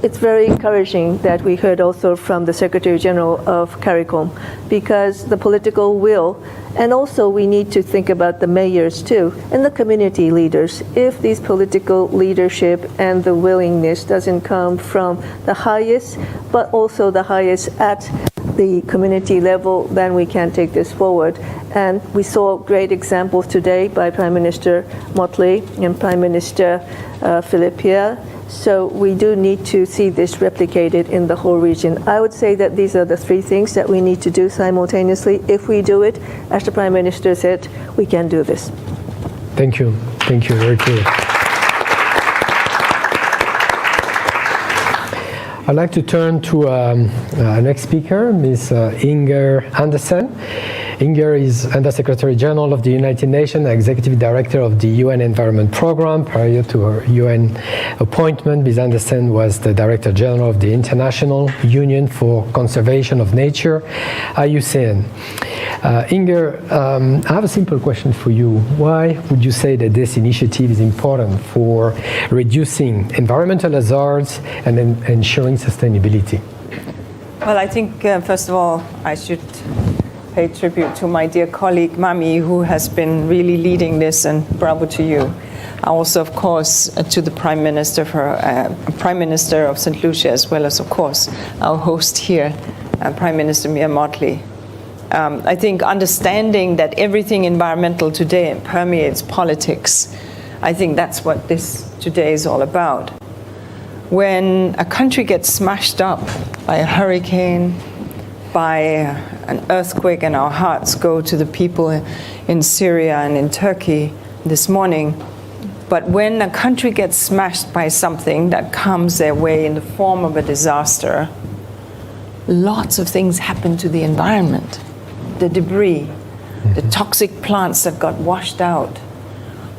it's very encouraging that we heard also from the Secretary General of CARICOM, because the political will, and also we need to think about the mayors too, and the community leaders. If these political leadership and the willingness doesn't come from the highest, but also the highest at the community level, then we can't take this forward. And we saw great examples today by Prime Minister Motley and Prime Minister Philippe. So we do need to see this replicated in the whole region. I would say that these are the three things that we need to do simultaneously. If we do it, as the Prime Minister said, we can do this.
Thank you. Thank you. Very clear. I'd like to turn to our next speaker, Ms. Inger Andersen. Inger is Under Secretary General of the United Nations, Executive Director of the UN Environment Programme. Prior to her UN appointment, Ms. Andersen was the Director General of the International Union for Conservation of Nature, IUCN. Inger, I have a simple question for you. Why would you say that this initiative is important for reducing environmental hazards and ensuring sustainability?
Well, I think, first of all, I should pay tribute to my dear colleague, Mami, who has been really leading this, and bravo to you. Also, of course, to the Prime Minister, Prime Minister of St. Lucia, as well as, of course, our host here, Prime Minister Mia Motley. I think understanding that everything environmental today permeates politics, I think that's what this today is all about. When a country gets smashed up by a hurricane, by an earthquake, and our hearts go to the people in Syria and in Turkey this morning. But when a country gets smashed by something that comes their way in the form of a disaster, lots of things happen to the environment. The debris, the toxic plants that got washed out,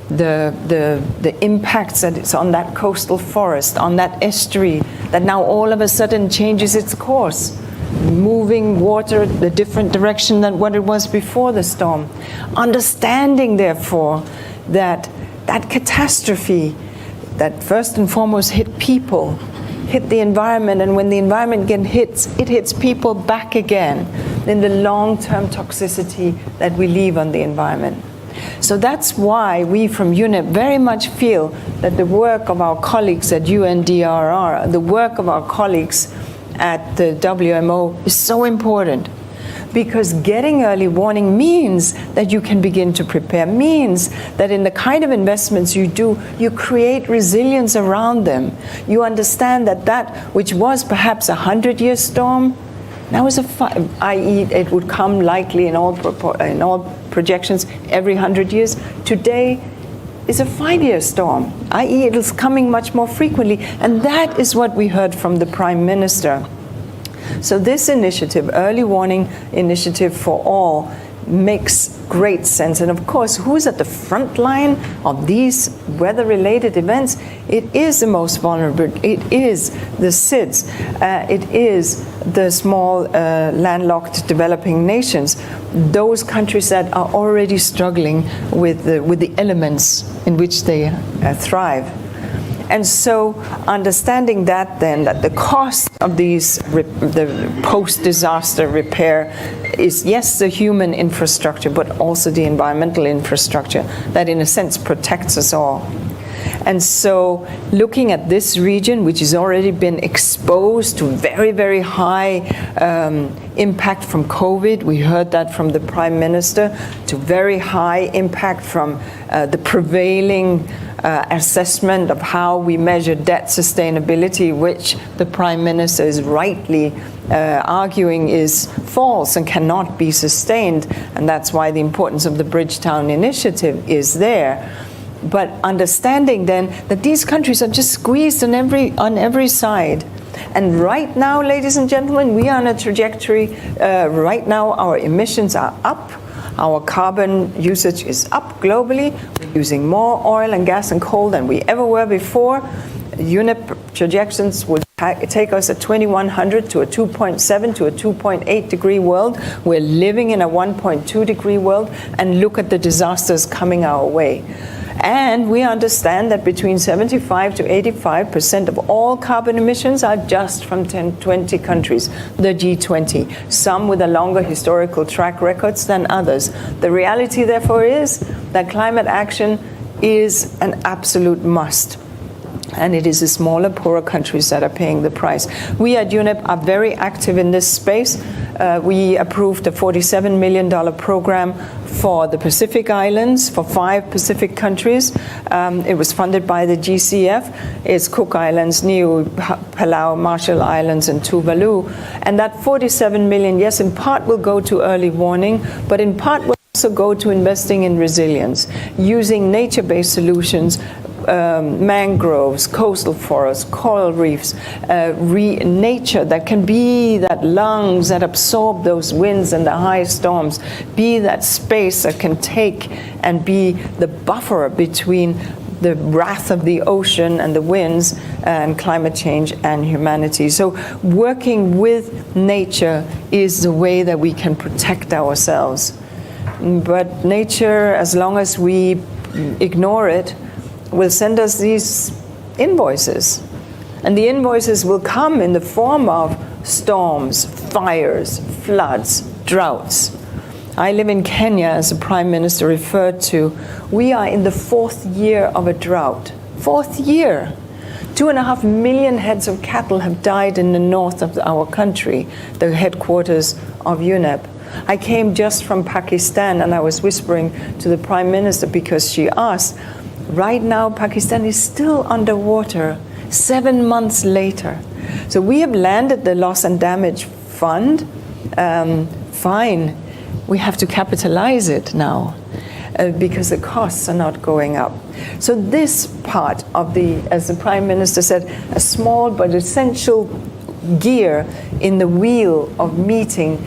the impacts that it's on that coastal forest, on that estuary, that now all of a sudden changes its course, moving water the different direction than what it was before the storm. Understanding, therefore, that that catastrophe that first and foremost hit people, hit the environment, and when the environment hits, it hits people back again in the long-term toxicity that we leave on the environment. So that's why we from UNEP very much feel that the work of our colleagues at UNDRR, the work of our colleagues at the WMO is so important, because getting early warning means that you can begin to prepare, means that in the kind of investments you do, you create resilience around them. You understand that that which was perhaps a 100-year storm, now is i.e. it would come likely in all projections every 100 years. Today is a 5-year storm, i.e. it is coming much more frequently, and that is what we heard from the Prime Minister. So this initiative, Early Warning Initiative for All, makes great sense. And of course, who's at the front line of these weather-related events? It is the most vulnerable. It is the SIDS. It is the small landlocked developing nations, those countries that are already struggling with the elements in which they thrive. And so understanding that then, that the cost of these, the post-disaster repair is, yes, the human infrastructure, but also the environmental infrastructure that in a sense protects us all. And so looking at this region, which has already been exposed to very, very high impact from COVID, we heard that from the Prime Minister, to very high impact from the prevailing assessment of how we measure debt sustainability, which the Prime Minister is rightly arguing is false and cannot be sustained. And that's why the importance of the Bridgetown Initiative is there. But understanding then that these countries are just squeezed on every side. And right now, ladies and gentlemen, we are on a trajectory. Right now, our emissions are up. Our carbon usage is up globally. We're using more oil and gas and coal than we ever were before. UNEP projections would take us at 2100 to a 2.7 to a 2.8 degree world. We're living in a 1.2 degree world, and look at the disasters coming our way. And we understand that between 75 to 85% of all carbon emissions are just from 20 countries, the G20, some with a longer historical track records than others. The reality, therefore, is that climate action is an absolute must. And it is the smaller, poorer countries that are paying the price. We at UNEP are very active in this space. We approved a $47 million program for the Pacific Islands, for 5 Pacific countries. It was funded by the GCF. It's Cook Islands, Niue, Palau, Marshall Islands, and Tuvalu. And that $47 million, yes, in part will go to early warning, but in part will also go to investing in resilience, using nature-based solutions, mangroves, coastal forests, coral reefs, nature that can be that lungs that absorb those winds and the high storms, be that space that can take and be the buffer between the wrath of the ocean and the winds and climate change and humanity. So working with nature is the way that we can protect ourselves. But nature, as long as we ignore it, will send us these invoices. And the invoices will come in the form of storms, fires, floods, droughts. I live in Kenya, as the Prime Minister referred to. We are in the 4th year of a drought. 4th year. 2.5 million heads of cattle have died in the north of our country, the headquarters of UNEP. I came just from Pakistan, and I was whispering to the Prime Minister because she asked, right now, Pakistan is still underwater, 7 months later. So we have landed the loss and damage fund. Fine, we have to capitalize it now because the costs are not going up. So this part of as the Prime Minister said, a small but essential gear in the wheel of meeting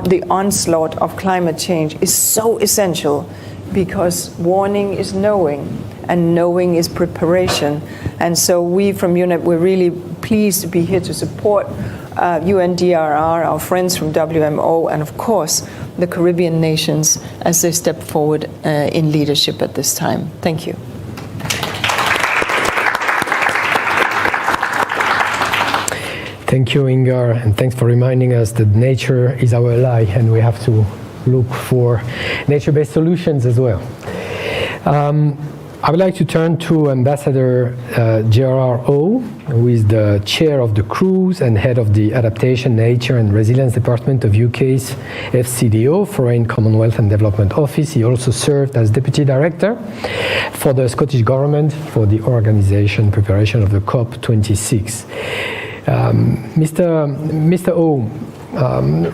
the onslaught of climate change is so essential, because warning is knowing, and knowing is preparation. And so we from UNEP, we're really pleased to be here to support UNDRR, our friends from WMO, and of course the Caribbean nations as they step forward in leadership at this time. Thank you.
Thank you, Inger, and thanks for reminding us that nature is our ally, and we have to look for nature-based solutions as well. I would like to turn to Ambassador J.R.R. who is the chair of the Cruise and head of the Adaptation, Nature and Resilience Department of UK's FCDO, Foreign, Commonwealth and Development Office. He also served as Deputy Director for the Scottish Government for the organisation preparation of the COP26. Mr. O,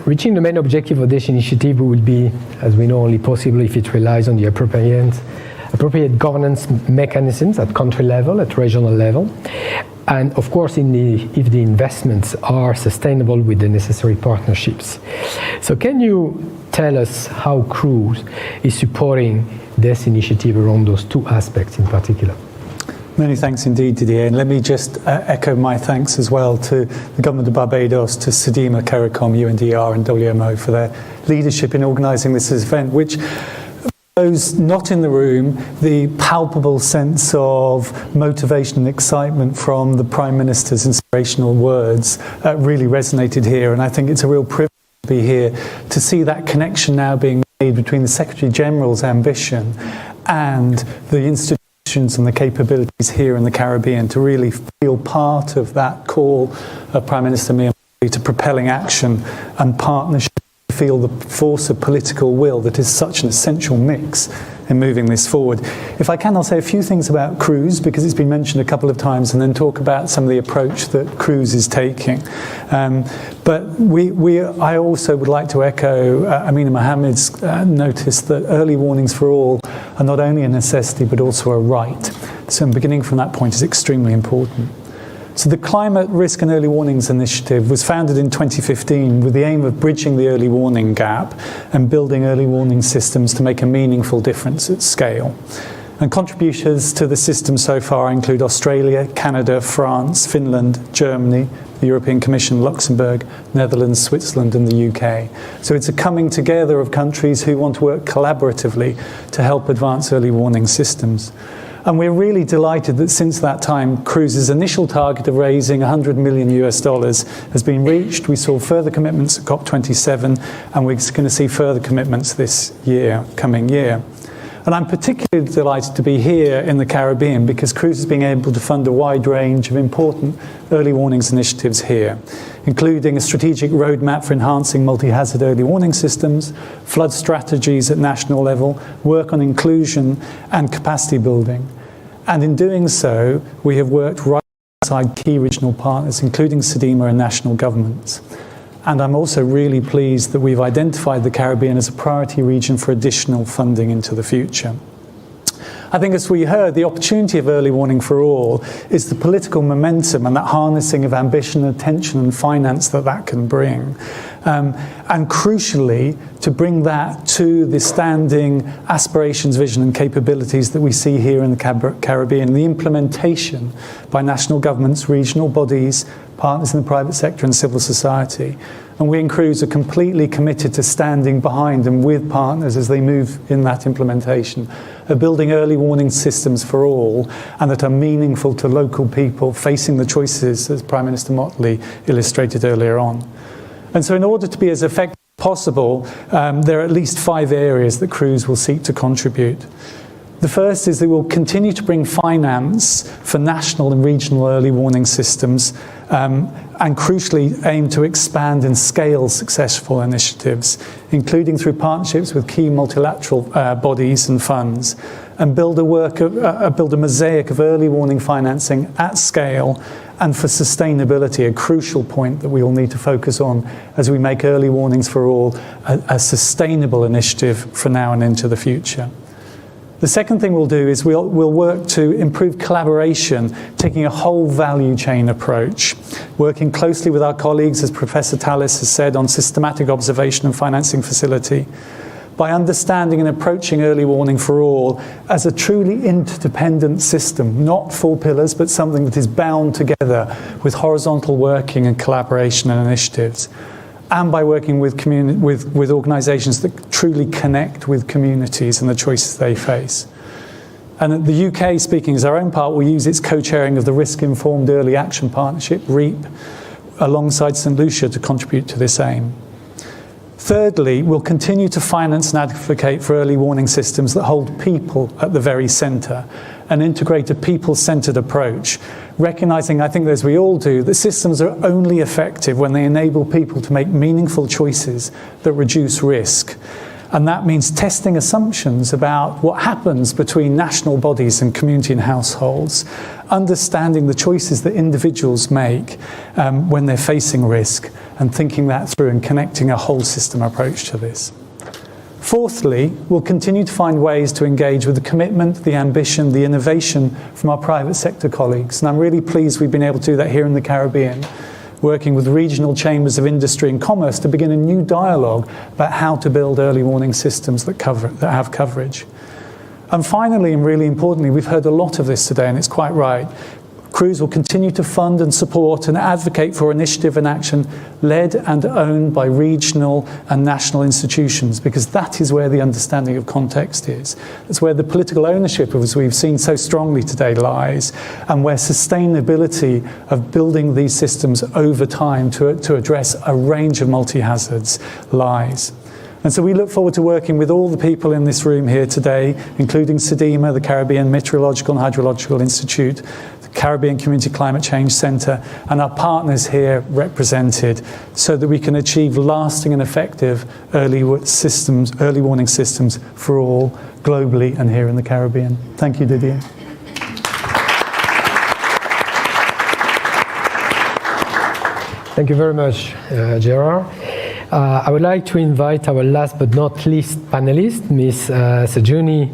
reaching the main objective of this initiative will be, as we know, only possible if it relies on the appropriate governance mechanisms at country level, at regional level, and of course if the investments are sustainable with the necessary partnerships. So can you tell us how Cruise is supporting this initiative around those 2 aspects in particular?
Many thanks indeed, Didier. And let me just echo my thanks as well to the Government of Barbados, to SEDIMA, CARICOM, UNDR and WMO for their leadership in organising this event, which those not in the room, the palpable sense of motivation and excitement from the Prime Minister's inspirational words really resonated here. And I think it's a real privilege to be here to see that connection now being made between the Secretary-General's ambition and the institutions and the capabilities here in the Caribbean to really feel part of that call of Prime Minister Mia to propelling action and partnership, feel the force of political will that is such an essential mix in moving this forward. If I can, I'll say a few things about cruise, because it's been mentioned a couple of times, and then talk about some of the approach that cruise is taking. But I also would like to echo Amina Mohammed's notice that early warnings for all are not only a necessity but also a right. So beginning from that point is extremely important. So the Climate Risk and Early Warnings Initiative was founded in 2015 with the aim of bridging the early warning gap and building early warning systems to make a meaningful difference at scale. And contributions to the system so far include Australia, Canada, France, Finland, Germany, the European Commission, Luxembourg, Netherlands, Switzerland, and the UK. So it's a coming together of countries who want to work collaboratively to help advance early warning systems. And we're really delighted that since that time, Cruise's initial target of raising $100 million has been reached. We saw further commitments at COP27, and we're going to see further commitments this year, coming year. And I'm particularly delighted to be here in the Caribbean because Cruise is being able to fund a wide range of important early warnings initiatives here, including a strategic roadmap for enhancing multi-hazard early warning systems, flood strategies at national level, work on inclusion and capacity building. And in doing so, we have worked right alongside key regional partners, including SEDEMA and national governments. And I'm also really pleased that we've identified the Caribbean as a priority region for additional funding into the future. I think, as we heard, the opportunity of early warning for all is the political momentum and that harnessing of ambition, attention and finance that can bring. And crucially, to bring that to the standing aspirations, vision and capabilities that we see here in the Caribbean, the implementation by national governments, regional bodies, partners in the private sector and civil society. And we in Cruise are completely committed to standing behind and with partners as they move in that implementation, of building early warning systems for all and that are meaningful to local people facing the choices, as Prime Minister Motley illustrated earlier on. And so in order to be as effective as possible, there are at least 5 areas that Cruise will seek to contribute. The first is that we'll continue to bring finance for national and regional early warning systems and crucially aim to expand and scale successful initiatives, including through partnerships with key multilateral bodies and funds, and build a mosaic of early warning financing at scale and for sustainability, a crucial point that we all need to focus on as we make early warnings for all a sustainable initiative for now and into the future. The second thing we'll do is we'll work to improve collaboration, taking a whole value chain approach, working closely with our colleagues, as Professor Tallis has said, on systematic observation and financing facility, by understanding and approaching early warning for all as a truly interdependent system, not 4 pillars, but something that is bound together with horizontal working and collaboration and initiatives, and by working with organisations that truly connect with communities and the choices they face. And the UK, speaking as our own part, will use its co-chairing of the Risk-Informed Early Action Partnership, REAP, alongside St Lucia to contribute to this aim. Thirdly, we'll continue to finance and advocate for early warning systems that hold people at the very centre and integrate a people-centred approach, recognising, I think as we all do, that systems are only effective when they enable people to make meaningful choices that reduce risk. And that means testing assumptions about what happens between national bodies and community and households, understanding the choices that individuals make when they're facing risk, and thinking that through and connecting a whole system approach to this. Fourthly, we'll continue to find ways to engage with the commitment, the ambition, the innovation from our private sector colleagues. And I'm really pleased we've been able to do that here in the Caribbean, working with regional chambers of industry and commerce to begin a new dialogue about how to build early warning systems that have coverage. And finally, and really importantly, we've heard a lot of this today, and it's quite right, Cruise will continue to fund and support and advocate for initiative and action led and owned by regional and national institutions, because that is where the understanding of context is. That's where the political ownership, as we've seen so strongly today, lies, and where sustainability of building these systems over time to address a range of multi-hazards lies. And so we look forward to working with all the people in this room here today, including SEDEMA, the Caribbean Meteorological and Hydrological Institute, the Caribbean Community Climate Change Centre, and our partners here represented, so that we can achieve lasting and effective early warning systems for all globally and here in the Caribbean. Thank you, Didier.
Thank you very much, Gerard. I would like to invite our last but not least panelist, Ms. Sejuni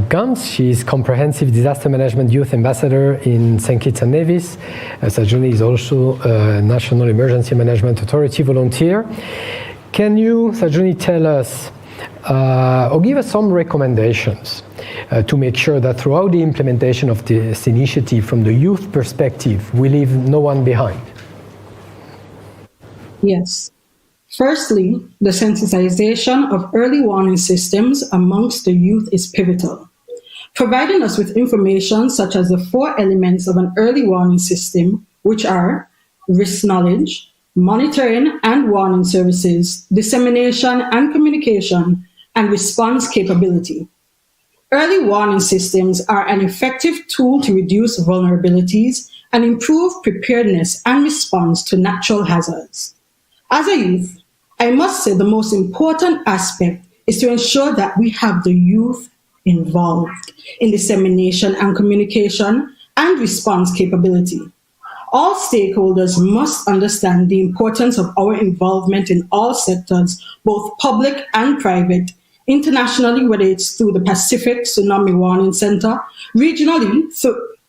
Gantz. She is Comprehensive Disaster Management Youth Ambassador in St. Kitts and Nevis. Sejuni is also a National Emergency Management Authority volunteer. Can you, Sejuni, tell us or give us some recommendations to make sure that throughout the implementation of this initiative from the youth perspective, we leave no one behind?
Yes. Firstly, the sensitization of early warning systems amongst the youth is pivotal. Providing us with information such as the 4 elements of an early warning system, which are risk knowledge, monitoring and warning services, dissemination and communication, and response capability. Early warning systems are an effective tool to reduce vulnerabilities and improve preparedness and response to natural hazards. As a youth, I must say the most important aspect is to ensure that we have the youth involved in dissemination and communication and response capability. All stakeholders must understand the importance of our involvement in all sectors, both public and private, internationally, whether it's through the Pacific Tsunami Warning Center, regionally,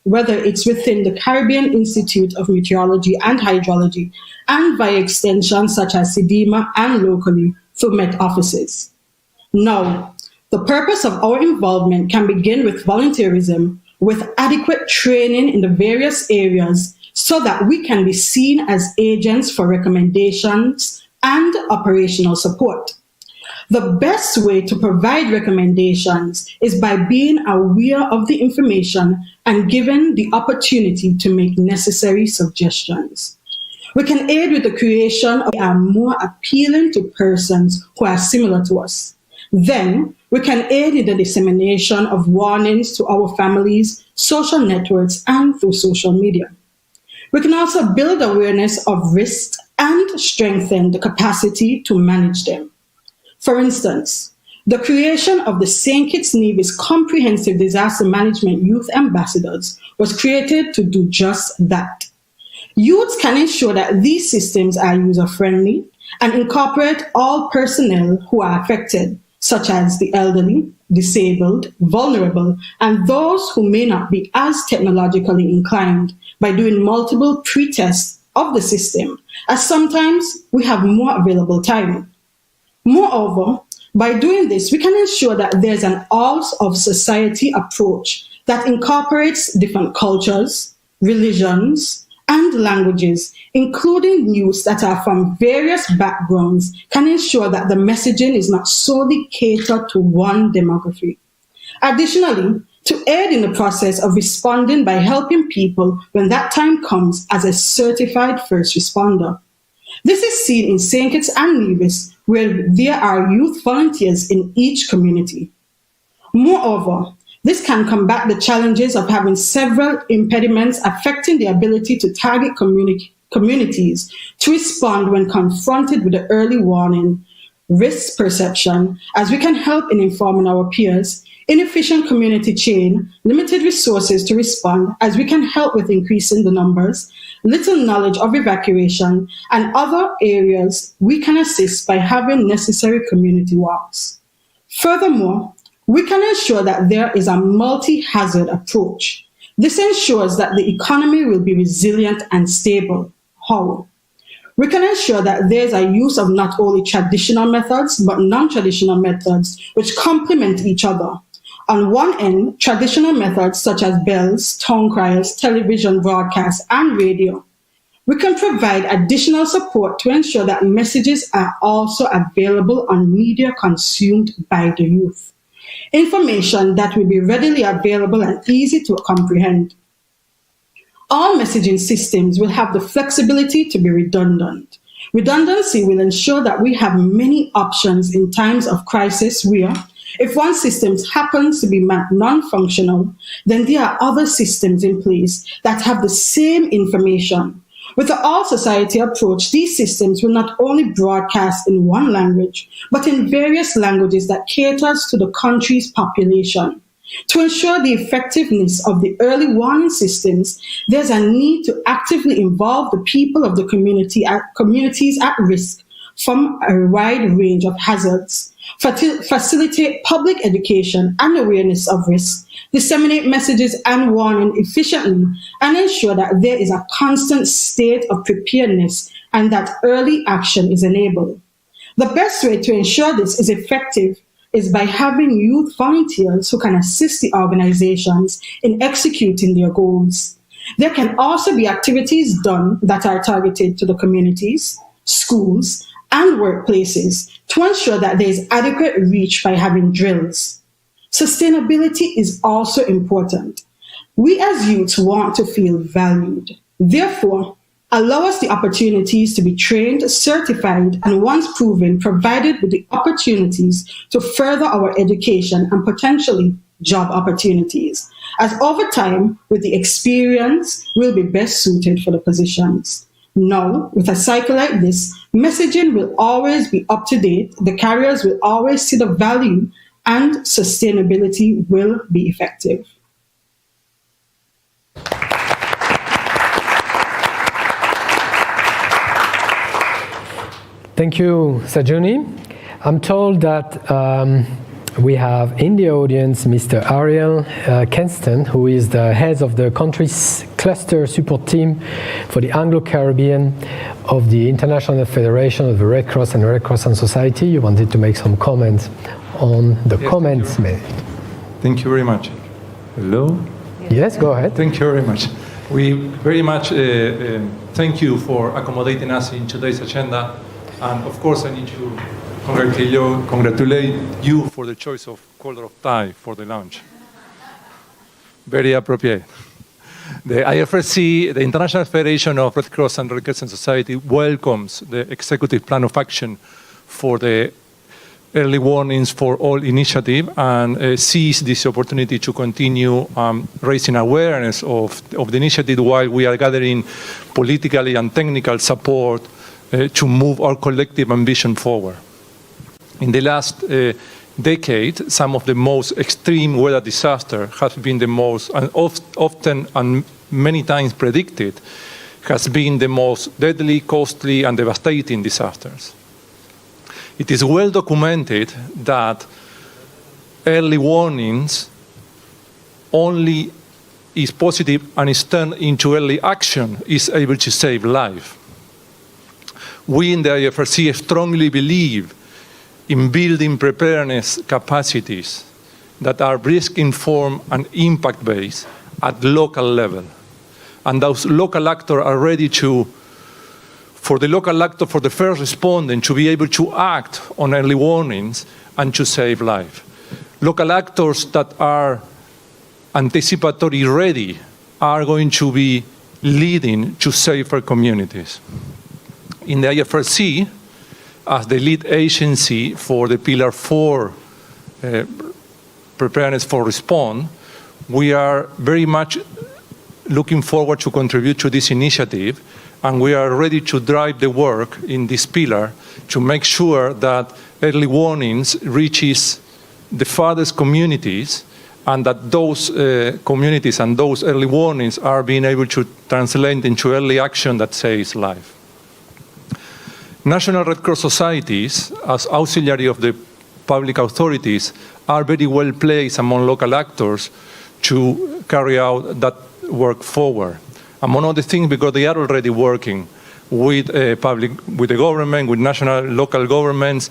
whether it's within the Caribbean Institute of Meteorology and Hydrology, and via extension such as CDEMA, and locally through Met offices. Now, the purpose of our involvement can begin with volunteerism, with adequate training in the various areas so that we can be seen as agents for recommendations and operational support. The best way to provide recommendations is by being aware of the information and given the opportunity to make necessary suggestions. We can aid with the creation of more appealing to persons who are similar to us. Then we can aid in the dissemination of warnings to our families, social networks, and through social media. We can also build awareness of risks and strengthen the capacity to manage them. For instance, the creation of the St. Kitts Nevis Comprehensive Disaster Management Youth Ambassadors was created to do just that. Youths can ensure that these systems are user-friendly and incorporate all personnel who are affected, such as the elderly, disabled, vulnerable, and those who may not be as technologically inclined, by doing multiple pre-tests of the system, as sometimes we have more available time. Moreover, by doing this, we can ensure that there's an all-of-society approach that incorporates different cultures, religions, and languages, including youths that are from various backgrounds, can ensure that the messaging is not solely catered to one demography. Additionally, to aid in the process of responding by helping people when that time comes as a certified first responder. This is seen in St. Kitts and Nevis, where there are youth volunteers in each community. Moreover, this can combat the challenges of having several impediments affecting the ability to target communities to respond when confronted with the early warning, risk perception, as we can help in informing our peers, inefficient community chain, limited resources to respond, as we can help with increasing the numbers, little knowledge of evacuation, and other areas we can assist by having necessary community walks. Furthermore, we can ensure that there is a multi-hazard approach. This ensures that the economy will be resilient and stable. How? We can ensure that there's a use of not only traditional methods, but non-traditional methods which complement each other. On one end, traditional methods such as bells, town criers, television broadcasts, and radio. We can provide additional support to ensure that messages are also available on media consumed by the youth. Information that will be readily available and easy to comprehend. All messaging systems will have the flexibility to be redundant. Redundancy will ensure that we have many options in times of crisis where, If one system happens to be non-functional, then there are other systems in place that have the same information. With the all-society approach, these systems will not only broadcast in one language, but in various languages that caters to the country's population. To ensure the effectiveness of the early warning systems, there's a need to actively involve the people of the communities at risk from a wide range of hazards, facilitate public education and awareness of risk, disseminate messages and warning efficiently, and ensure that there is a constant state of preparedness and that early action is enabled. The best way to ensure this is effective is by having youth volunteers who can assist the organizations in executing their goals. There can also be activities done that are targeted to the communities, schools, and workplaces to ensure that there is adequate reach by having drills. Sustainability is also important. We as youths want to feel valued. Therefore, allow us the opportunities to be trained, certified, and once proven, provided with the opportunities to further our education and potentially job opportunities, as over time, with the experience, we'll be best suited for the positions. Now, with a cycle like this, messaging will always be up to date, the carriers will always see the value, and sustainability will be effective.
Thank you, Sajuni. I'm told that we have in the audience Mr. Ariel Kenston, who is the head of the country's cluster support team for the Anglo-Caribbean of the International Federation of the Red Cross and Red Crescent Society. You wanted to make some comments on the comments made.
Thank you very much. Hello?
Yes, go ahead.
Thank you very much. We very much thank you for accommodating us in today's agenda. And of course, I need to congratulate you for the choice of color of tie for the launch. Very appropriate. The IFRC, the International Federation of Red Cross and Red Crescent Society, welcomes the Executive Plan of Action for the Early Warnings for All initiative and sees this opportunity to continue raising awareness of the initiative while we are gathering politically and technical support to move our collective ambition forward. In the last decade, some of the most extreme weather disasters have been the most, and often and many times predicted, has been the most deadly, costly, and devastating disasters. It is well documented that early warnings only is positive and is turned into early action is able to save life. We in the IFRC strongly believe in building preparedness capacities that are risk-informed and impact-based at local level. And those local actors are ready to, for the local actor, for the first respondent to be able to act on early warnings and to save life. Local actors that are anticipatory ready are going to be leading to safer communities. In the IFRC, as the lead agency for the Pillar 4 preparedness for response, we are very much looking forward to contribute to this initiative, and we are ready to drive the work in this pillar to make sure that early warnings reaches the farthest communities and that those communities and those early warnings are being able to translate into early action that saves life. National Red Cross societies, as auxiliary of the public authorities, are very well placed among local actors to carry out that work forward. Among other things, because they are already working with with the government, with national, local governments,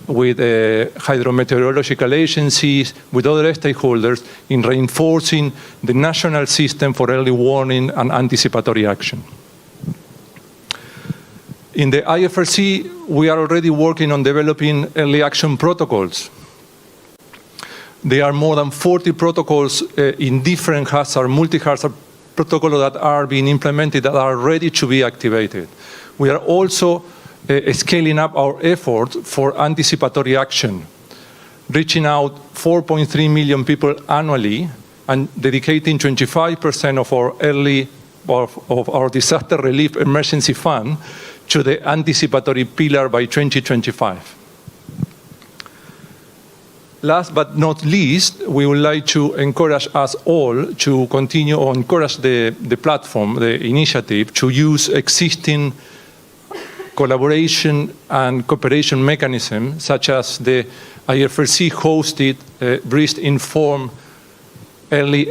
with hydrometeorological agencies, with other stakeholders in reinforcing the national system for early warning and anticipatory action. In the IFRC, we are already working on developing early action protocols. There are more than 40 protocols in different hazard, multi-hazard protocols that are being implemented that are ready to be activated. We are also scaling up our effort for anticipatory action. reaching out 4.3 million people annually and dedicating 25% of our disaster relief emergency fund to the anticipatory pillar by 2025. Last but not least, we would like to encourage us all to continue or encourage the platform, the initiative, to use existing collaboration and cooperation mechanisms, such as the IFRC-hosted Breast-Informed Early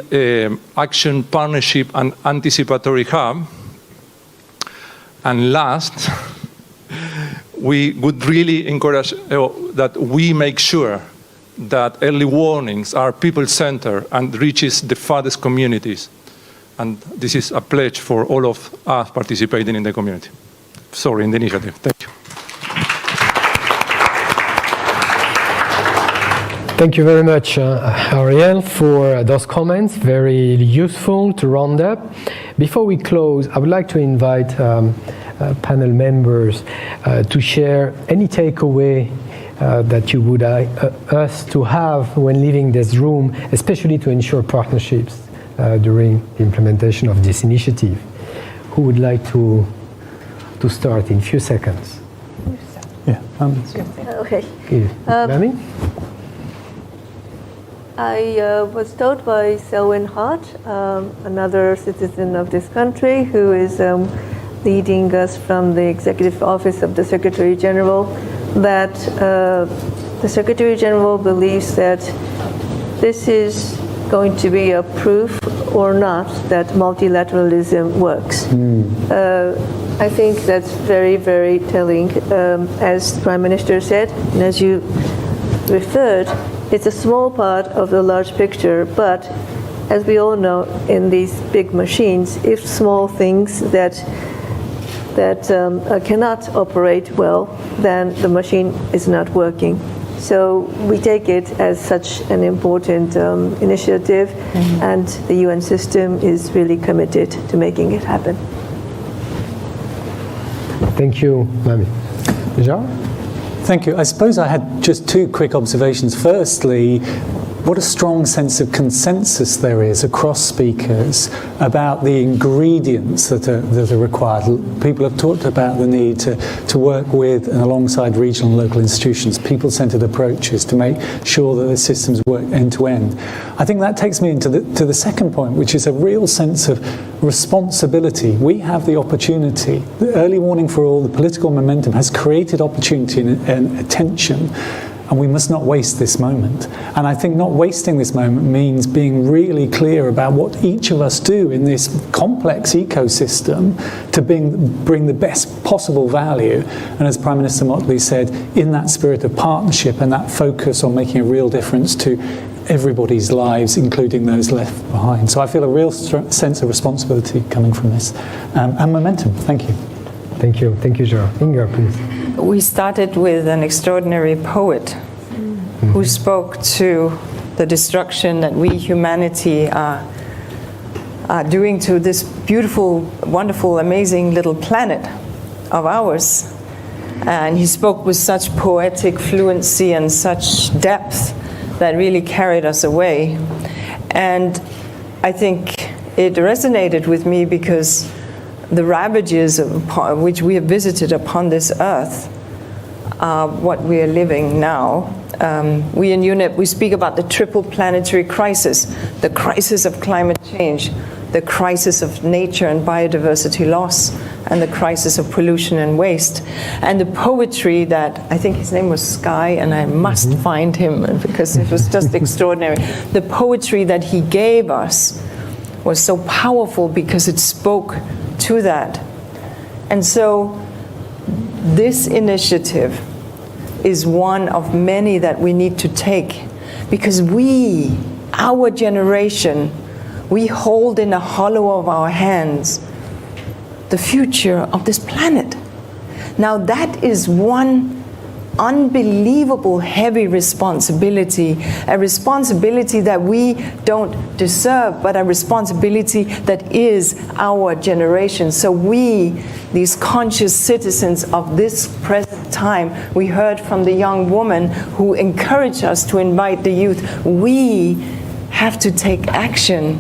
Action Partnership and Anticipatory Hub. And last, we would really encourage that we make sure that early warnings are people-centered and reaches the farthest communities. And this is a pledge for all of us participating in the community. Sorry, in the initiative. Thank you.
Thank you very much, Ariel, for those comments. Very useful to round up. Before we close, I would like to invite panel members to share any takeaway that you would like us to have when leaving this room, especially to ensure partnerships during the implementation of this initiative. Who would like to start in a few seconds?
Yeah.
Okay.
Mami?
I was told by Selwyn Hart, another citizen of this country who is leading us from the Executive Office of the Secretary General, that the Secretary General believes that this is going to be a proof or not that multilateralism works. I think that's very, very telling. As the Prime Minister said, and as you referred, it's a small part of the large picture, but as we all know, in these big machines, if small things that cannot operate well, then the machine is not working. So we take it as such an important initiative, and the UN system is really committed to making it happen.
Thank you, Mami. Jean?
Thank you. I suppose I had just two quick observations. Firstly, what a strong sense of consensus there is across speakers about the ingredients that are required. People have talked about the need to work with and alongside regional and local institutions, people-centered approaches to make sure that the systems work end-to-end. I think that takes me to the second point, which is a real sense of responsibility. We have the opportunity. The early warning for all, the political momentum has created opportunity and attention, and we must not waste this moment. And I think not wasting this moment means being really clear about what each of us do in this complex ecosystem to bring the best possible value. And as Prime Minister Motley said, in that spirit of partnership and that focus on making a real difference to everybody's lives, including those left behind. So I feel a real sense of responsibility coming from this. And momentum. Thank you.
Thank you. Thank you, Jean. Inga, please.
We started with an extraordinary poet who spoke to the destruction that we, humanity, are doing to this beautiful, wonderful, amazing little planet of ours. And he spoke with such poetic fluency and such depth that really carried us away. And I think it resonated with me because the ravages which we have visited upon this earth are what we are living now. We in UNEP, we speak about the triple planetary crisis, the crisis of climate change, the crisis of nature and biodiversity loss, and the crisis of pollution and waste. And the poetry that, I think his name was Sky, and I must find him because it was just extraordinary. The poetry that he gave us was so powerful because it spoke to that. And so this initiative is one of many that we need to take, because we, our generation, we hold in the hollow of our hands the future of this planet. Now that is one unbelievable heavy responsibility, a responsibility that we don't deserve, but a responsibility that is our generation. So we, these conscious citizens of this present of time. We heard from the young woman who encouraged us to invite the youth. We have to take action,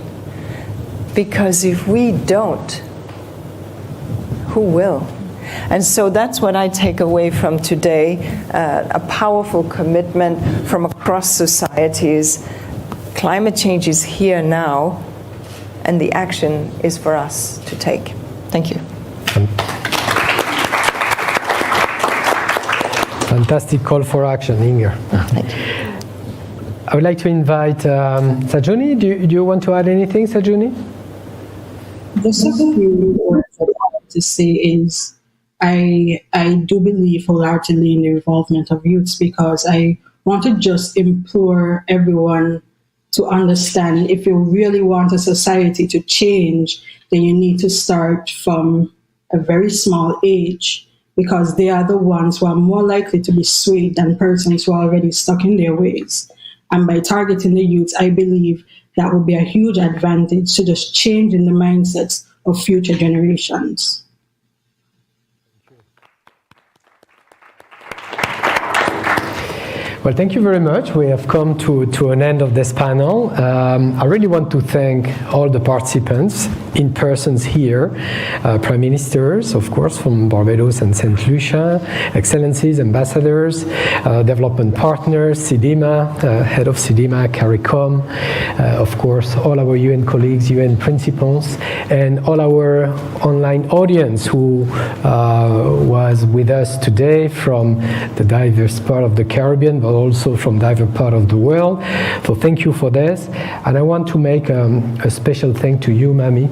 because if we don't, who will? And so that's what I take away from today, a powerful commitment from across societies. Climate change is here now, and the action is for us to take. Thank you.
Fantastic call for action, Inger.
Thank you.
I would like to invite Sajuni. Do you want to add anything, Sajuni?
Just a few words I wanted to say is I do believe wholeheartedly in the involvement of youths, because I want to just implore everyone to understand, if you really want a society to change, then you need to start from a very small age, because they are the ones who are more likely to be swayed than persons who are already stuck in their ways. And by targeting the youth, I believe that would be a huge advantage to just changing the mindsets of future generations.
Well, thank you very much. We have come to an end of this panel. I really want to thank all the participants in persons here, prime ministers, of course, from Barbados and St. Lucia, excellencies, ambassadors, development partners, CIDIMA, head of CIDIMA, CARICOM, of course, all our UN colleagues, UN principals, and all our online audience who was with us today from the diverse part of the Caribbean, but also from diverse part of the world. So thank you for this. And I want to make a special thank to you, Mami.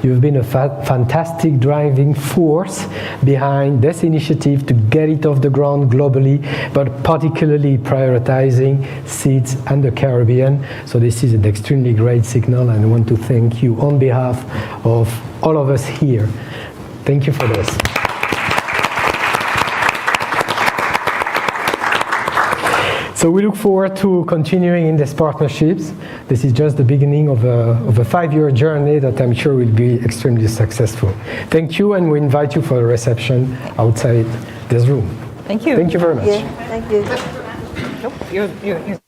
You've been a fantastic driving force behind this initiative to get it off the ground globally, but particularly prioritizing SEEDS and the Caribbean. So this is an extremely great signal, and I want to thank you on behalf of all of us here. Thank you for this. So we look forward to continuing in these partnerships. This is just the beginning of a 5-year journey that I'm sure will be extremely successful. Thank you, and we invite you for a reception outside this room.
Thank you.
Thank you very much.
Yeah, thank you.
Nope, you're